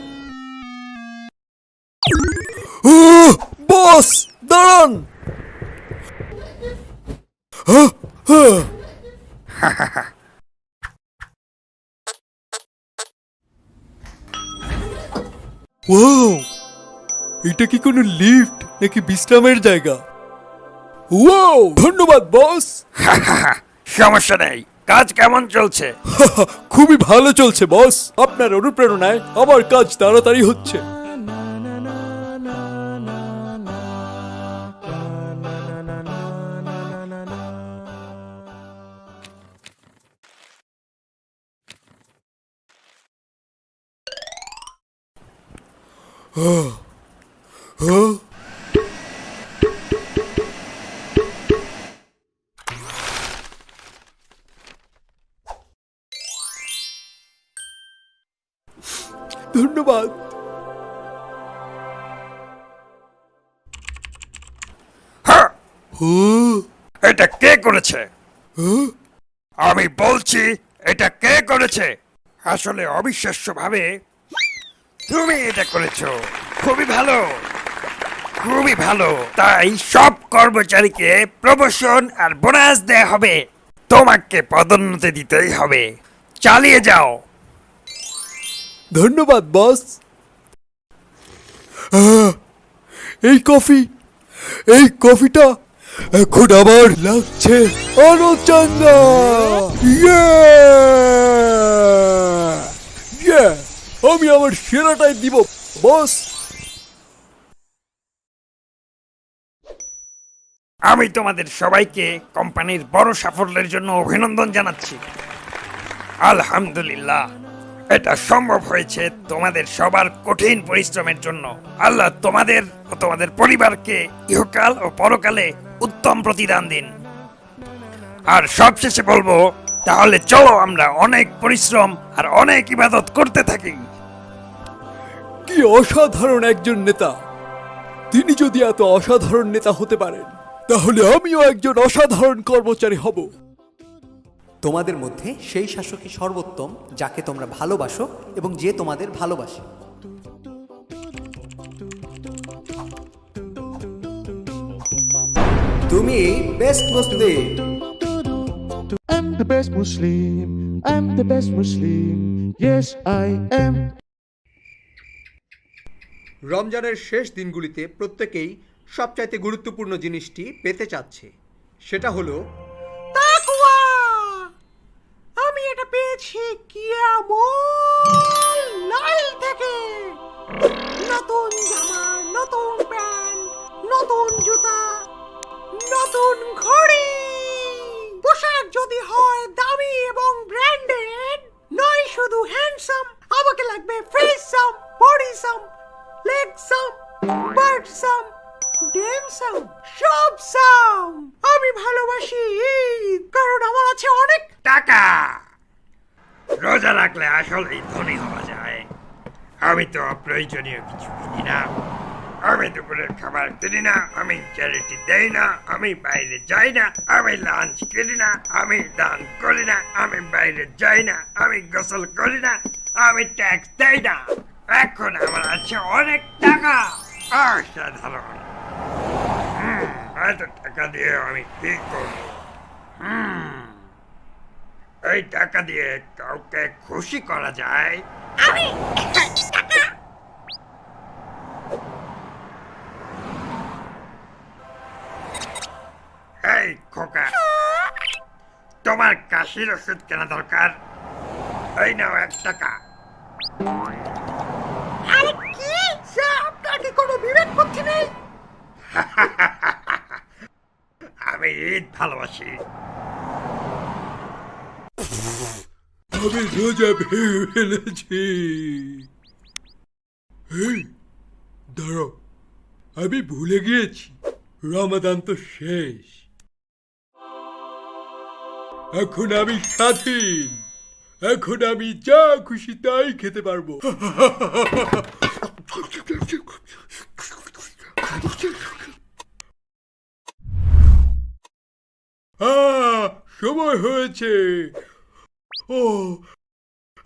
বস দাঁড়ান। ওয়াও, এটা কি কোনো লিফট নাকি বিশ্রামের জায়গা? ওয়াও, ধন্যবাদ বস। সমস্যা নেই। কাজ কেমন চলছে? খুবই ভালো চলছে বস। আপনার অনুপ্রেরণায় আমার কাজ তাড়াতাড়ি হচ্ছে। ধন্যবাদ। এটা কে করেছে? আমি বলছি, এটা কে করেছে? আসলে অবিশ্বাস্য ভাবে তুমি এটা করেছো। খুবই ভালো, খুবই ভালো। তাই সব কর্মচারীকে প্রমোশন আর বোনাস দেয়া হবে। তোমাকে পদোন্নতি দিতেই হবে। চালিয়ে যাও। ধন্যবাদ বস। এই কফিটা এখন আমার লাগছে আরো চাঙ্গা। আমি আমার সেরাটাই দিব বস। আমি তোমাদের সবাইকে কোম্পানির বড় সাফল্যের জন্য অভিনন্দন জানাচ্ছি। আলহামদুলিল্লাহ, এটা সম্ভব হয়েছে তোমাদের সবার কঠিন পরিশ্রমের জন্য। আল্লাহ তোমাদের ও তোমাদের পরিবারকে ইহকাল ও পরকালে উত্তম প্রতিদান দিন। আর সবশেষে বলবো, তাহলে চলো আমরা অনেক পরিশ্রম আর অনেক ইবাদত করতে থাকি। কি অসাধারণ একজন নেতা! তিনি যদি এত অসাধারণ নেতা হতে পারেন, তাহলে আমিও একজন অসাধারণ কর্মচারী হব। তোমাদের মধ্যে সেই শাসকই সর্বোত্তম, যাকে তোমরা ভালোবাসো এবং যে তোমাদের ভালোবাসে। তুমি best Muslim. I'm the best Muslim. I'm the best Muslim. Yes, I am. রমজানের শেষ দিনগুলিতে প্রত্যেকেই সবচাইতে গুরুত্বপূর্ণ জিনিসটি পেতে চাচ্ছে, সেটা হলো আমি এটা পেয়েছি কিয়ামুল লাইল থেকে। নতুন জামা, নতুন প্যান্ট, নতুন জুতা, নতুন ঘড়ি। পোশাক যদি হয় দামি এবং ব্র্যান্ডেড, নয় শুধু হ্যান্ডসাম, আমাকে লাগবে ফেসসাম, বডিসাম, লেগসাম, বার্ডসাম, ডেমসাম, সবসাম। আমি ভালোবাসি ঈদ, কারণ আমার আছে অনেক টাকা। রোজা রাখলে আসলেই ধনী হওয়া যায়। আমি তো অপ্রয়োজনীয় কিছু কিনি না, আমি দুপুরের খাবার কিনি না, আমি চ্যারিটি দেই না, আমি বাইরে যাই না, আমি লাঞ্চ কিনি না, আমি দান করি না, আমি বাইরে যাই না, আমি গোসল করি না, আমি ট্যাক্স দেই না। এখন আমার আছে অনেক টাকা, অসাধারণ। এত টাকা দিয়ে আমি কি করব? এই টাকা দিয়ে কাউকে খুশি করা যায়? এই খোকা, তোমার কাশির ওষুধ কেনা দরকার, এই নাও 1 টাকা। আরে কি আপনার কি কোনো বিবেক বুদ্ধি নেই? আমি ঈদ ভালোবাসি। আমি রোজা ভেঙে ফেলেছি। এই দাঁড়াও, আমি ভুলে গিয়েছি, রমাদান তো শেষ। এখন আমি স্বাধীন, এখন আমি যা খুশি তাই খেতে পারবো। সময় হয়েছে। ও,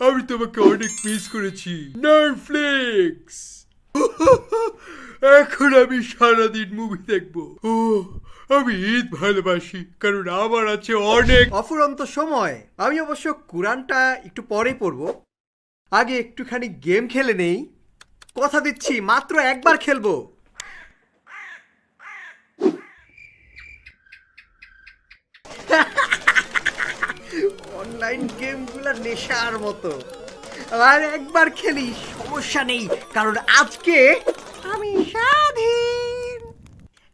আমি তোমাকে অনেক মিস করেছি নেটফ্লিক্স। এখন আমি সারাদিন মুভি দেখবো। ও, আমি ঈদ ভালোবাসি, কারণ আমার আছে অনেক অফুরন্ত সময়। আমি অবশ্য কুরআনটা একটু পরেই পড়বো, আগে একটুখানি গেম খেলে নেই। কথা দিচ্ছি মাত্র একবার খেলবো। অনলাইন গেমগুলো নেশার মতো, আর একবার খেলি সমস্যা নেই, কারণ আজকে আমি স্বাধীন।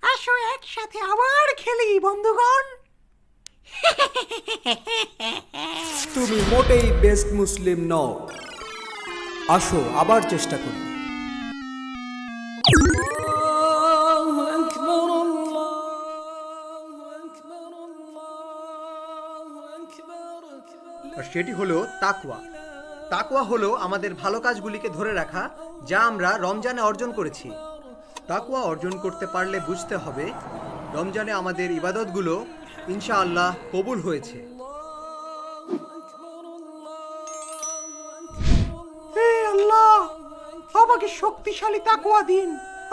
আসো একসাথে আবার খেলি বন্ধুগণ। তুমি মোটেই বেস্ট মুসলিম নও, আসো আবার চেষ্টা করি। আর সেটি হলো তাকওয়া। তাকওয়া হলো আমাদের ভালো কাজগুলিকে ধরে রাখা, যা আমরা রমজানে অর্জন করেছি। তাকওয়া অর্জন করতে পারলে বুঝতে হবে রমজানে আমাদের ইবাদতগুলো ইনশাআল্লাহ কবুল হয়েছে। হে আল্লাহ, আমাকে শক্তিশালী তাকওয়া দিন,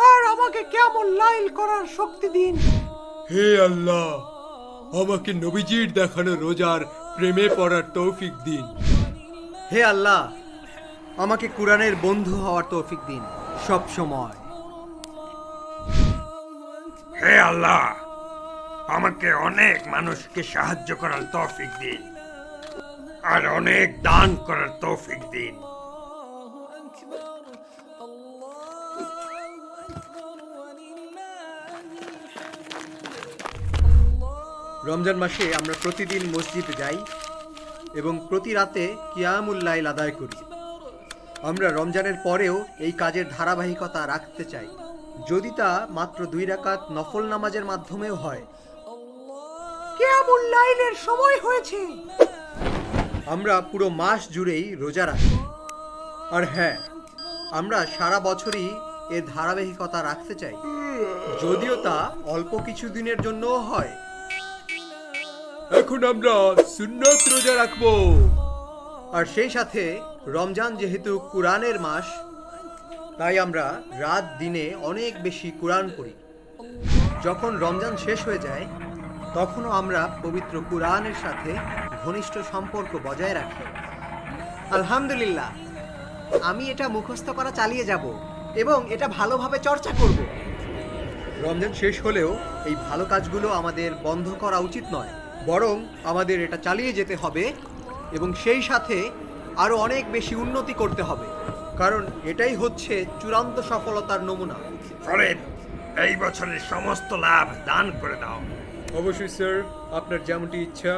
আর আমাকে কিয়ামুল লাইল করার শক্তি দিন। হে আল্লাহ, আমাকে নবীজির দেখানো রোজার প্রেমে পড়ার তৌফিক দিন। হে আল্লাহ, আমাকে কুরআনের বন্ধু হওয়ার তৌফিক দিন সব সময়। হে আল্লাহ, আমাকে অনেক মানুষকে সাহায্য করার তৌফিক দিন, আর অনেক দান করার তৌফিক দিন। রমজান মাসে আমরা প্রতিদিন মসজিদে যাই এবং প্রতি রাতে কিয়ামুল লাইল আদায় করি। আমরা রমজানের পরেও এই কাজের ধারাবাহিকতা রাখতে চাই, যদি তা মাত্র 2 রাকাত নফল নামাজের মাধ্যমেও হয়। কিয়ামুল লাইলের সময় হয়েছে। আমরা পুরো মাস জুড়েই রোজা রাখি, আর হ্যাঁ, আমরা সারা বছরই এর ধারাবাহিকতা রাখতে চাই, যদিও তা অল্প কিছু দিনের জন্যও হয়। এখন আমরা সুন্নত রোজা রাখবো। আর সেই সাথে রমজান যেহেতু কুরআনের মাস, তাই আমরা রাত দিনে অনেক বেশি কুরআন পড়ি। যখন রমজান শেষ হয়ে যায়, তখনও আমরা পবিত্র কুরআনের সাথে ঘনিষ্ঠ সম্পর্ক বজায় রাখি। আলহামদুলিল্লাহ, আমি এটা মুখস্থ করা চালিয়ে যাব এবং এটা ভালোভাবে চর্চা করব। রমজান শেষ হলেও এই ভালো কাজগুলো আমাদের বন্ধ করা উচিত নয়, বরং আমাদের এটা চালিয়ে যেতে হবে এবং সেই সাথে আরও অনেক বেশি উন্নতি করতে হবে, কারণ এটাই হচ্ছে চূড়ান্ত সফলতার নমুনা। ফরিদ, এই বছরের সমস্ত লাভ দান করে দাও। অবশ্যই স্যার, আপনার যেমনটি ইচ্ছা।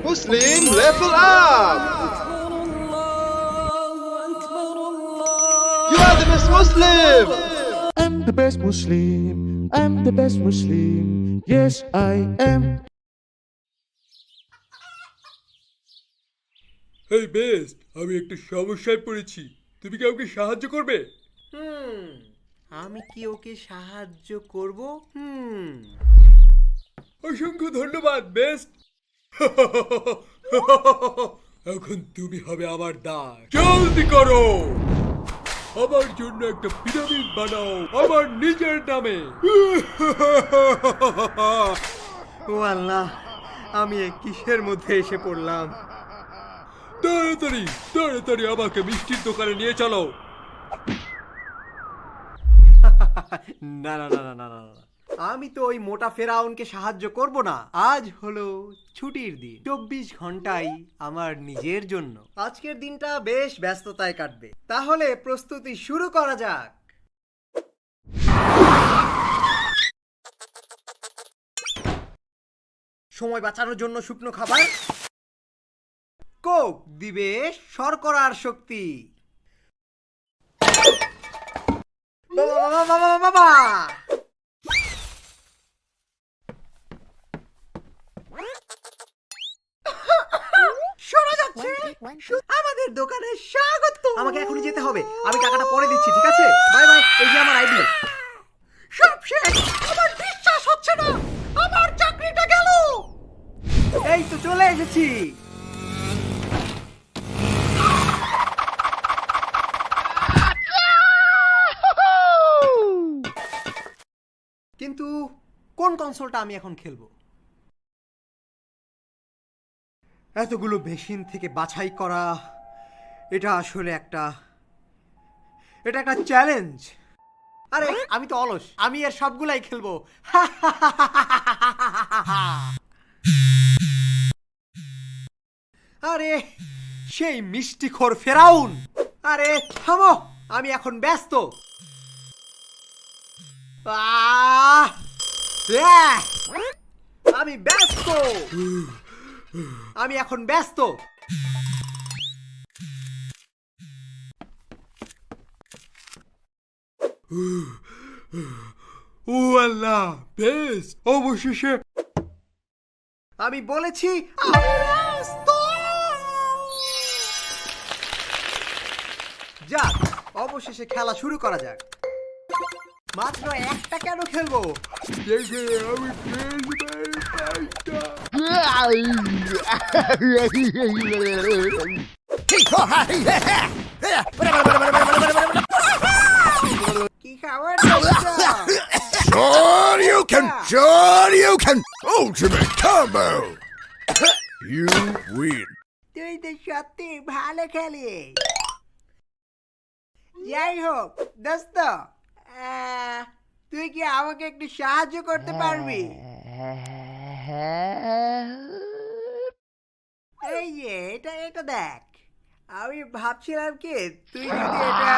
Muslim level up! You are the best Muslim! I'm the best Muslim. I'm the best Muslim. Yes, I am. Hey best, আমি একটা সমস্যায় পড়েছি, তুমি কি আমাকে সাহায্য করবে? আমি কি ওকে সাহায্য করব? অসংখ্য ধন্যবাদ বেস্ট। এখন তুমি হবে আমার দাস, জলদি করো। আমার জন্য একটা পিরামিড বানাও আমার নিজের নামে। ও আল্লাহ, আমি এ কিসের মধ্যে এসে পড়লাম? তাড়াতাড়ি তাড়াতাড়ি আমাকে মিষ্টির দোকানে নিয়ে চলো। না না না না না না না, আমি তো ওই মোটা ফেরাউনকে সাহায্য করব না। আজ হলো ছুটির দিন, 24 ঘন্টাই আমার নিজের জন্য। আজকের দিনটা বেশ ব্যস্ততায় কাটবে, তাহলে প্রস্তুতি শুরু করা যাক। সময় বাঁচানোর জন্য শুকনো খাবার, কোক দিবে শর্করার শক্তি। বাবা বাবা বাবা বাবা, শোনা যাচ্ছে আমাদের দোকানে স্বাগত। আমাকে এখনই যেতে হবে, আমি টাকাটা পরে দিচ্ছি, ঠিক আছে? Bye bye. এই যে আমার আইডি। সব শেষ, আমার বিশ্বাস হচ্ছে না, আমার চাকরিটা গেল। এই তো চলে এসেছি। কিন্তু কোন কনসোলটা আমি এখন খেলবো? এতগুলো মেশিন থেকে বাছাই করা, এটা আসলে একটা চ্যালেঞ্জ। আরে আমি তো অলস, আমি এর সবগুলাই খেলবো। আরে সেই মিষ্টিখোর ফেরাউন, আরে থামো, আমি এখন ব্যস্ত। আমি ব্যস্ত, আমি এখন ব্যস্ত। ও আল্লাহ, বেশ অবশেষে। আমি বলেছি আমি ব্যস্ত। যাক, অবশেষে খেলা শুরু করা যাক। মাত্র একটা কেন খেলবো? কি খাবার? Ultimate combo! You win. তুই তো সত্যি ভালো খেলিস। যাই হোক দোস্ত, তুই কি আমাকে একটু সাহায্য করতে পারবি? এই যে এটা দেখ, আমি ভাবছিলাম কি তুই যদি এটা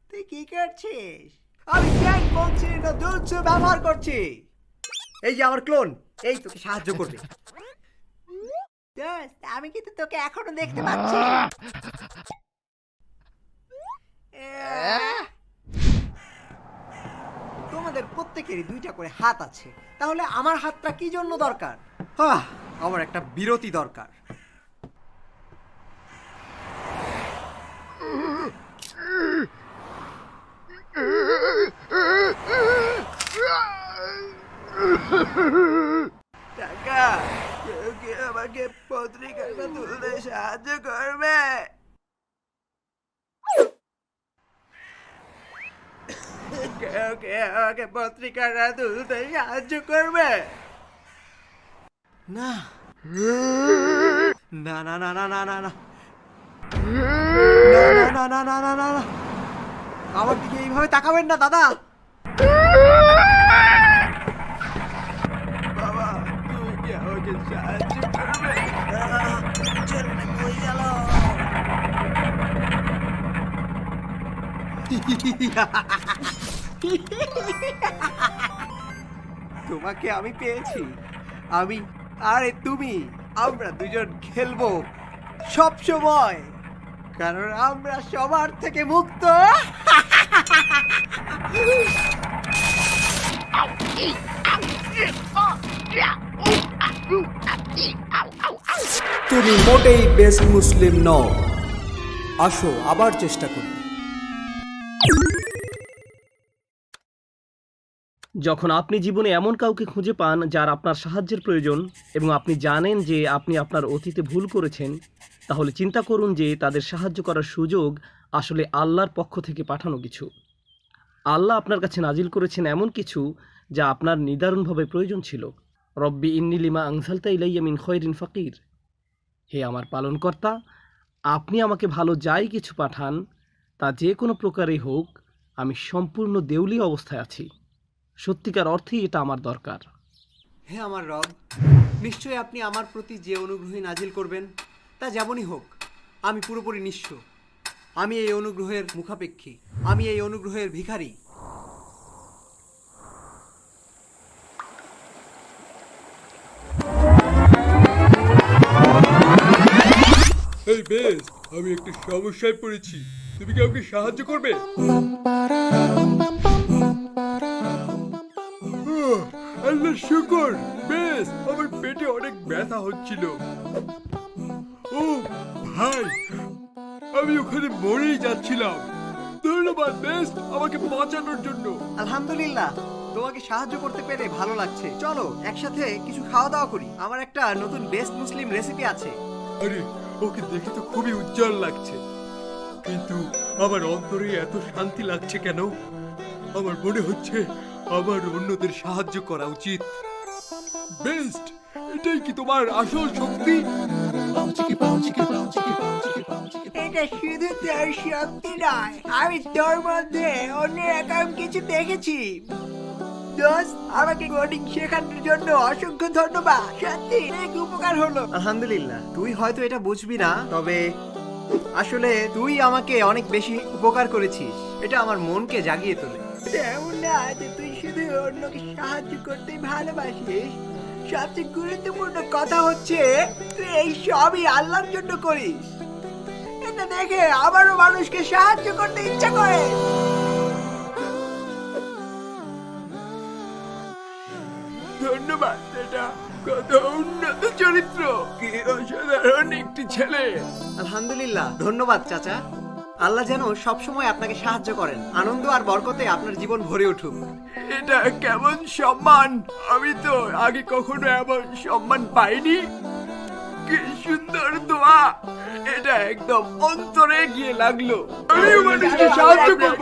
তুই কি করছিস? আমি ট্যাঙ্ক বলছি না, দুধ ব্যবহার করছি। এই যে আমার ক্লোন, এই তোকে সাহায্য করবে। আমি কিন্তু তোকে এখনো দেখতে পাচ্ছি। তোমাদের প্রত্যেকেরই 2টা করে হাত আছে, তাহলে আমার হাতটা কি জন্য দরকার? আমার একটা বিরতি দরকার। টাকা, কেউ কি আমাকে পত্রিকাটা তুলতে সাহায্য করবে? আমাকে পত্রিকাটা তুলতে সাহায্য করবে? না না না না না না না না না না না না না না, আমার দিকে এইভাবে তাকাবেন না দাদা। বাবা, তুমি কি আমাকে সাহায্য করবে? ছেলেটা কই গেল? তোমাকে আমি পেয়েছি। আমি আরে তুমি, আমরা দুজন খেলবো সব সময়, কারণ আমরা সবার থেকে মুক্ত। তুমি মোটেই বেস্ট মুসলিম নও। আসো আবার চেষ্টা করি। যখন আপনি জীবনে এমন কাউকে খুঁজে পান যার আপনার সাহায্যের প্রয়োজন এবং আপনি জানেন যে আপনি আপনার অতীতে ভুল করেছেন, তাহলে চিন্তা করুন যে তাদের সাহায্য করার সুযোগ আসলে আল্লাহর পক্ষ থেকে পাঠানো কিছু। আল্লাহ আপনার কাছে নাজিল করেছেন এমন কিছু যা আপনার নিদারুণভাবে প্রয়োজন ছিল। রব্বি ইন্নি লিমা আনজালতা ইলাইয়া মিন খয়রিন ফাকির। হে আমার পালনকর্তা, আপনি আমাকে ভালো যাই কিছু পাঠান, তা যে কোনো প্রকারেই হোক, আমি সম্পূর্ণ দেউলি অবস্থায় আছি। সত্যিকার অর্থেই এটা আমার দরকার। হে আমার রব, নিশ্চয়ই আপনি আমার প্রতি যে অনুগ্রহই নাজিল করবেন তা যেমনই হোক, আমি পুরোপুরি নিঃস্ব। আমি এই অনুগ্রহের মুখাপেক্ষী, আমি এই অনুগ্রহের ভিখারি। এই বেশ, আমি একটু সমস্যায় পড়েছি, তুমি কি আমাকে সাহায্য করবে? আল্লাহ শুকর, বেশ, আমার পেটে অনেক ব্যথা হচ্ছিল। ও ভাই, আমি ওখানে মরেই যাচ্ছিলাম। ধন্যবাদ বেশ আমাকে বাঁচানোর জন্য। আলহামদুলিল্লাহ, তোমাকে সাহায্য করতে পেরে ভালো লাগছে। চলো একসাথে কিছু খাওয়া দাওয়া করি। আমার একটা নতুন বেস্ট মুসলিম রেসিপি আছে। আরে, ওকে দেখে তো খুবই উজ্জ্বল লাগছে, কিন্তু আমার অন্তরে এত শান্তি লাগছে কেন? আমার মনে হচ্ছে আমার অন্যদের সাহায্য করা উচিত। বেস্ট, এটাই কি তোমার আসল শক্তি? এটা শুধু তোর শক্তি নয়, আমি তোর মধ্যে অন্য রকম কিছু দেখেছি। দোস্ত, আমাকে কোডিং শেখানোর জন্য অসংখ্য ধন্যবাদ। সত্যি অনেক উপকার হলো। আলহামদুলিল্লাহ, তুই হয়তো এটা বুঝবি না, তবে আসলে তুই আমাকে অনেক বেশি উপকার করেছিস। এটা আমার মনকে জাগিয়ে তোলে। এমন না যে তুই শুধু অন্যকে সাহায্য করতে ভালোবাসিস, সবচেয়ে গুরুত্বপূর্ণ কথা হচ্ছে তুই এই সবই আল্লাহর জন্য করিস। এটা দেখে আবারও মানুষকে সাহায্য করতে ইচ্ছা করে। ধন্যবাদ, এটা কত উন্নত চরিত্র, কি অসাধারণ একটি ছেলে। আলহামদুলিল্লাহ, ধন্যবাদ চাচা। আল্লাহ যেন সবসময় আপনাকে সাহায্য করেন। আনন্দ আর বরকতে আপনার জীবন ভরে উঠুক। এটা কেমন সম্মান! আমি তো আগে কখনো এমন সম্মান পাইনি। কি সুন্দর দোয়া! এটা একদম অন্তরে গিয়ে লাগলো। আমি মানুষকে সাহায্য করব,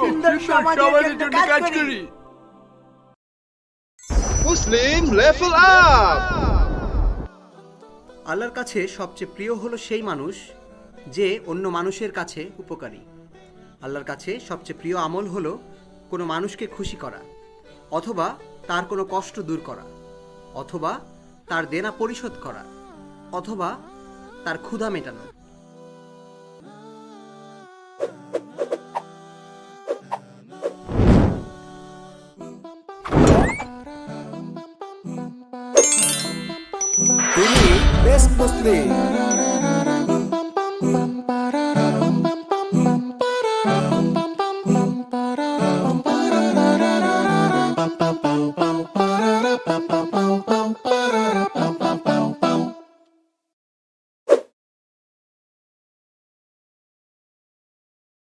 সমাজের জন্য কাজ করি। মুসলিম লেভেল আপ। আল্লাহর কাছে সবচেয়ে প্রিয় হলো সেই মানুষ যে অন্য মানুষের কাছে উপকারী। আল্লাহর কাছে সবচেয়ে প্রিয় আমল হলো কোনো মানুষকে খুশি করা, অথবা তার কোনো কষ্ট দূর করা, অথবা তার দেনা পরিশোধ করা, অথবা তার ক্ষুধা মেটানো। তুমি বেস্ট মুসলিম।